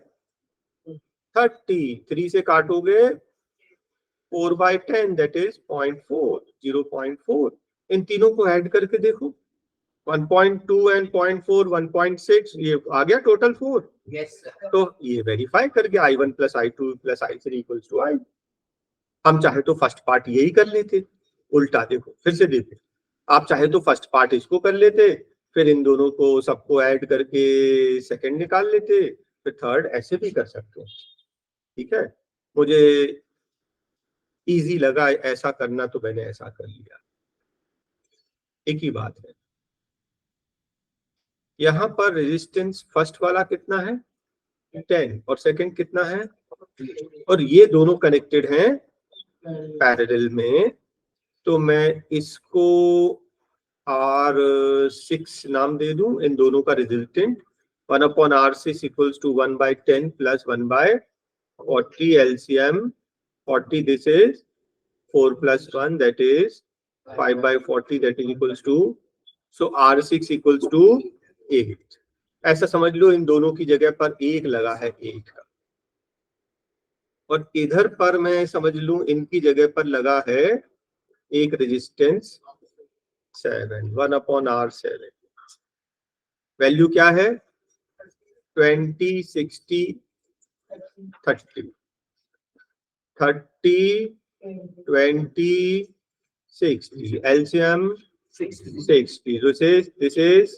3 से काटोगे 4/10 that is 0.4, 0.4। इन तीनों को ऐड करके देखो 1.2 and 0.4 1.6, ये आ गया टोटल 4। Yes, तो ये वेरीफाई करके I1 + I2 + I3 equals to I। हम चाहे तो फर्स्ट पार्ट यही कर लेते, उल्टा देखो फिर से देखो, आप चाहे तो फर्स्ट पार्ट इसको कर लेते, फिर इन दोनों को सबको ऐड करके सेकंड निकाल लेते, फिर थर्ड, ऐसे भी कर सकते हैं। ठीक है, मुझे इजी लगा ऐसा करना तो मैंने ऐसा कर लिया। एक ही बात है, यहाँ पर रेजिस्टेंस फर्स्ट वाला कितना है 10 और सेकंड कितना है, और ये दोनों कनेक्टेड हैं पैरेलल में। तो मैं इसको R6 नाम दे दूं, इन दोनों का resultant 1/R6 equals to 1/10 + 1/40 LCM 40, this is 4 + 1 that is 5/40 that is equals to, so R6 equals to 8। ऐसा समझ लो इन दोनों की जगह पर 1 लगा है 8 का, और इधर पर मैं समझ लूं इनकी जगह पर लगा है एक रेजिस्टेंस 7, 1/R7। वैल्यू क्या है 20, 60, 30, 30, 20, 60, LCM 60। This is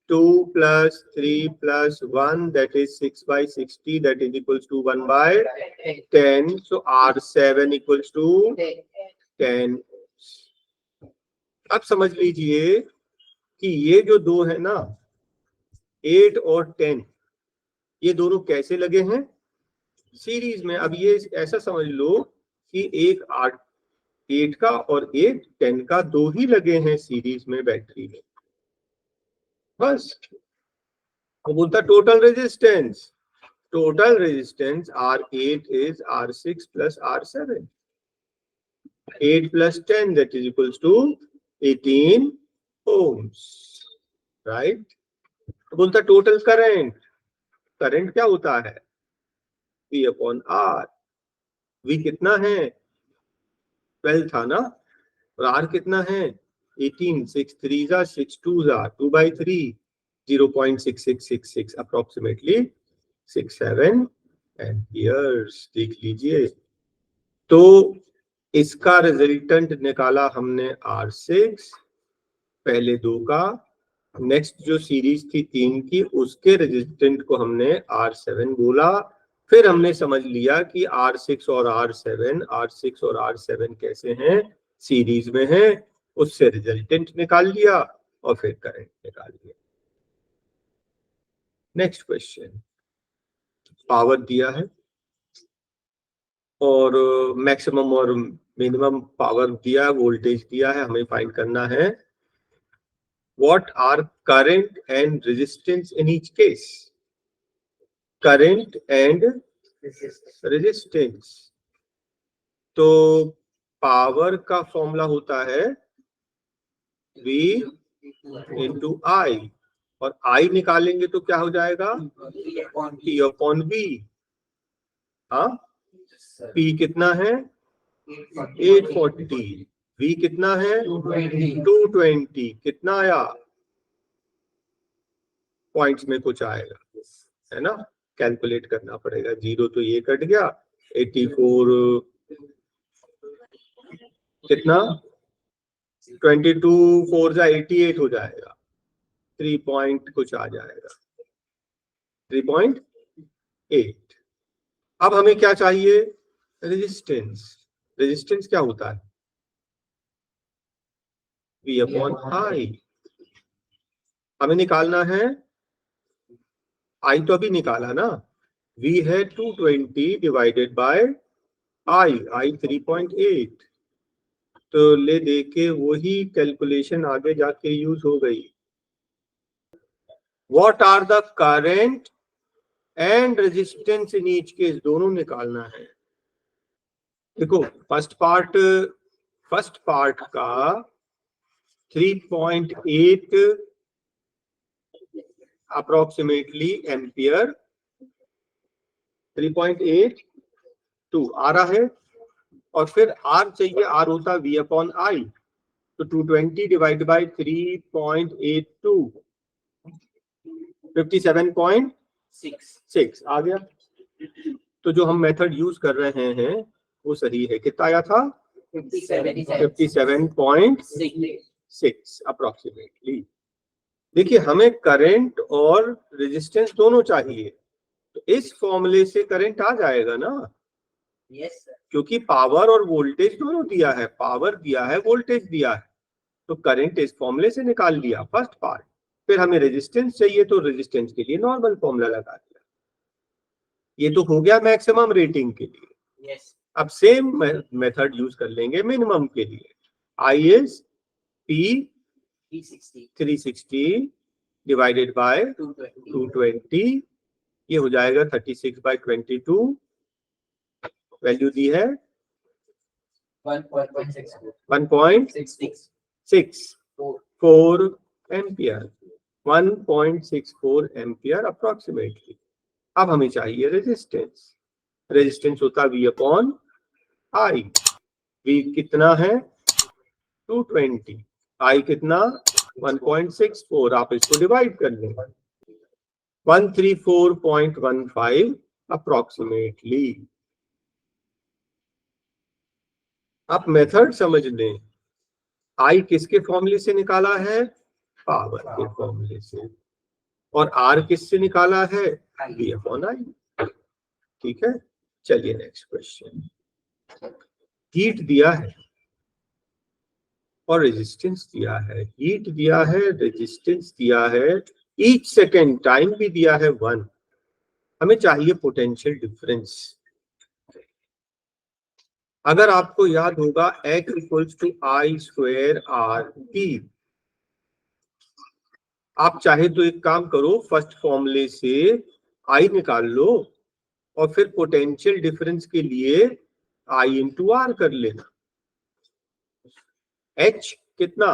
2 + 3 + 1 that is 6/60 that is equals to 1/10, so R7 equals to 10। अब समझ लीजिए कि ये जो दो है ना 8 और 10, ये दोनों कैसे लगे हैं? सीरीज में। अब ये ऐसा समझ लो कि एक 8 का और एक 10 का, दो ही लगे हैं सीरीज में बैटरी में, बस। अब बोलता total resistance, total resistance R8 is R6 plus R7. 8 plus 10, that is equals to 18 ohms, right? तो बोलता टोटल करंट, करंट क्या होता है? V upon R। V कितना है? 12 था ना, और R कितना है? 18। 6 3 6 2 2/3, 0.6666 अप्रोक्सीमेटली 67 एम्पियर्स। देख लीजिए, तो इसका रिजल्टेंट निकाला हमने R6 पहले दो का, नेक्स्ट जो सीरीज थी 3 की उसके रेजिस्टेंट को हमने R7 बोला। फिर हमने समझ लिया कि R6 और R7 कैसे हैं? सीरीज में हैं। उससे रिजल्टेंट निकाल लिया और फिर करंट निकाल लिया। नेक्स्ट क्वेश्चन, पावर दिया है और मैक्सिमम और मिनिमम पावर दिया, वोल्टेज दिया है, हमें फाइंड करना है what are current and resistance in each case. Current and resistance, तो पावर का फॉर्मूला होता है V इंटू I, और I निकालेंगे तो क्या हो जाएगा? P upon V। हाँ, P कितना है? 840। V कितना है? 220। कितना आया? पॉइंट्स में कुछ आएगा, है ना, कैलकुलेट करना पड़ेगा। 0 तो ये कट गया, 84 कितना? 22 4 जा 88 हो जाएगा, 3 पॉइंट कुछ आ जाएगा, 3.8। अब हमें क्या चाहिए? रेजिस्टेंस। रेजिस्टेंस क्या होता है? V upon I। हमें निकालना है, I तो अभी निकाला ना, V है 220 डिवाइडेड बाय I 3.8। तो ले दे के वही कैलकुलेशन आगे जाके यूज हो गई। What are the current and resistance in each case, दोनों निकालना है। देखो फर्स्ट पार्ट का 3.8 अप्रोक्सीमेटली एम्पियर, 3.82 आ रहा है, और फिर R चाहिए, R होता V अपॉन I, तो 220 डिवाइड बाई 3.82 57.6 आ गया। तो जो हम मेथड यूज कर रहे हैं वो सही है। कितना आया था? 57.6 अप्रोक्सीमेटली। देखिए हमें करंट और रेजिस्टेंस दोनों चाहिए, तो इस फॉर्मूले से करंट आ जाएगा ना। यस सर, क्योंकि पावर और वोल्टेज दोनों दिया है, पावर दिया है, वोल्टेज दिया है, तो करंट इस फॉर्मूले से निकाल लिया फर्स्ट पार्ट। फिर हमें रेजिस्टेंस चाहिए तो रेजिस्टेंस के लिए नॉर्मल फॉर्मूला लगा दिया। ये तो हो गया मैक्सिमम रेटिंग के लिए। यस अब सेम मेथड यूज कर लेंगे मिनिमम के लिए। I is P 360 divided by 220, ये हो जाएगा 36/22। वैल्यू दी है 1.64 एम्पियर, 1.64 एम्पियर अप्रोक्सीमेटली। अब हमें चाहिए रेजिस्टेंस। रेजिस्टेंस होता V अपॉन I। V कितना है? 220। I कितना? 1.64। आप इसको डिवाइड कर लें, 134.15 अप्रोक्सीमेटली। आप मेथड समझ लें, I किसके फॉर्मूले से निकाला है? पावर के फॉर्मूले से। और R किससे निकाला है? V upon I। ठीक है, चलिए नेक्स्ट क्वेश्चन। हीट दिया है, और रेजिस्टेंस दिया है, हीट दिया है, रेजिस्टेंस दिया है, ईच सेकेंड टाइम भी दिया है 1। हमें चाहिए पोटेंशियल डिफरेंस। अगर आपको याद होगा H equals to I square R T, आप चाहे तो एक काम करो, फर्स्ट फॉर्मूले से आई निकाल लो और फिर पोटेंशियल डिफरेंस के लिए आई इंटू आर कर लेना। H कितना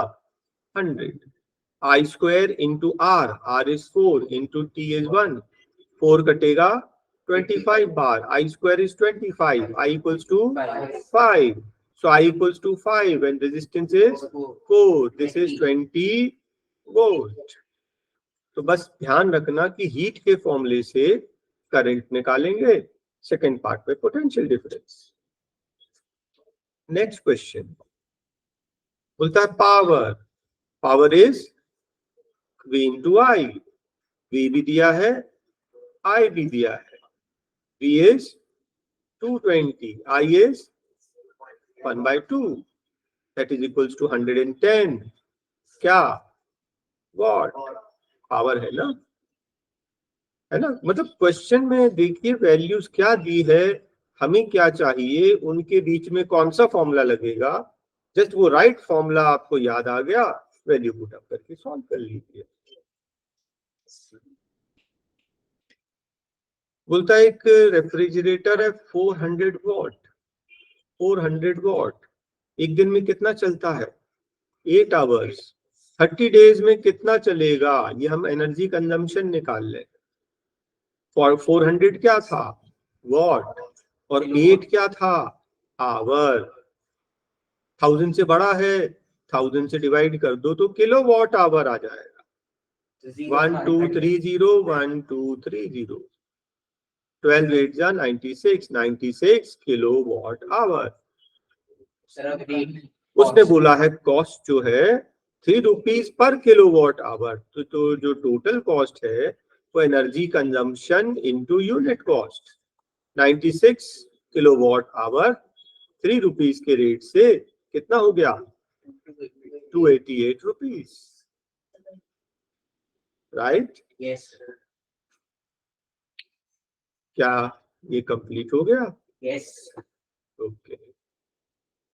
100, I square into R, R is 4 into T is 1, 4 कटेगा 25 बार, I square is 25, I equals to 5, so I equals to 5 and resistance is 4, this is 20 volt। तो बस ध्यान रखना कि हीट के फॉर्मूले से करंट निकालेंगे, सेकंड पार्ट में पोटेंशियल डिफरेंस। नेक्स्ट क्वेश्चन बोलता है power, power is V into I, V भी दिया है, I भी दिया है। V is 220, I is 1/2, that is equals to 110 क्या वॉट, पावर है ना, है ना। मतलब क्वेश्चन में देखिए वैल्यूज क्या दी है, हमें क्या चाहिए, उनके बीच में कौन सा फॉर्मूला लगेगा, जस्ट वो राइट फॉर्मूला आपको याद आ गया, वैल्यू पुट अप करके सॉल्व कर लीजिए। बोलता है एक रेफ्रिजरेटर है 400 वॉट, 400 वॉट, एक दिन में कितना चलता है 8 आवर्स, 30 डेज में कितना चलेगा, ये हम एनर्जी कंजम्पशन निकाल लें। 400 क्या था वॉट और 8 क्या था आवर, 1000 से बड़ा है, 1000 से डिवाइड कर दो तो किलो वॉट आवर आ जाएगा। 1230 1230, 12 8 जा 96, 96 किलो वॉट आवर। उसने बोला है कॉस्ट जो है 3 rupees per kilo watt hour, तो जो टोटल कॉस्ट है वो energy consumption into unit cost, 96 kilowatt hour 3 rupees के रेट से कितना हो गया 288 रुपीज, राइट। यस क्या ये कंप्लीट हो गया? Yes okay.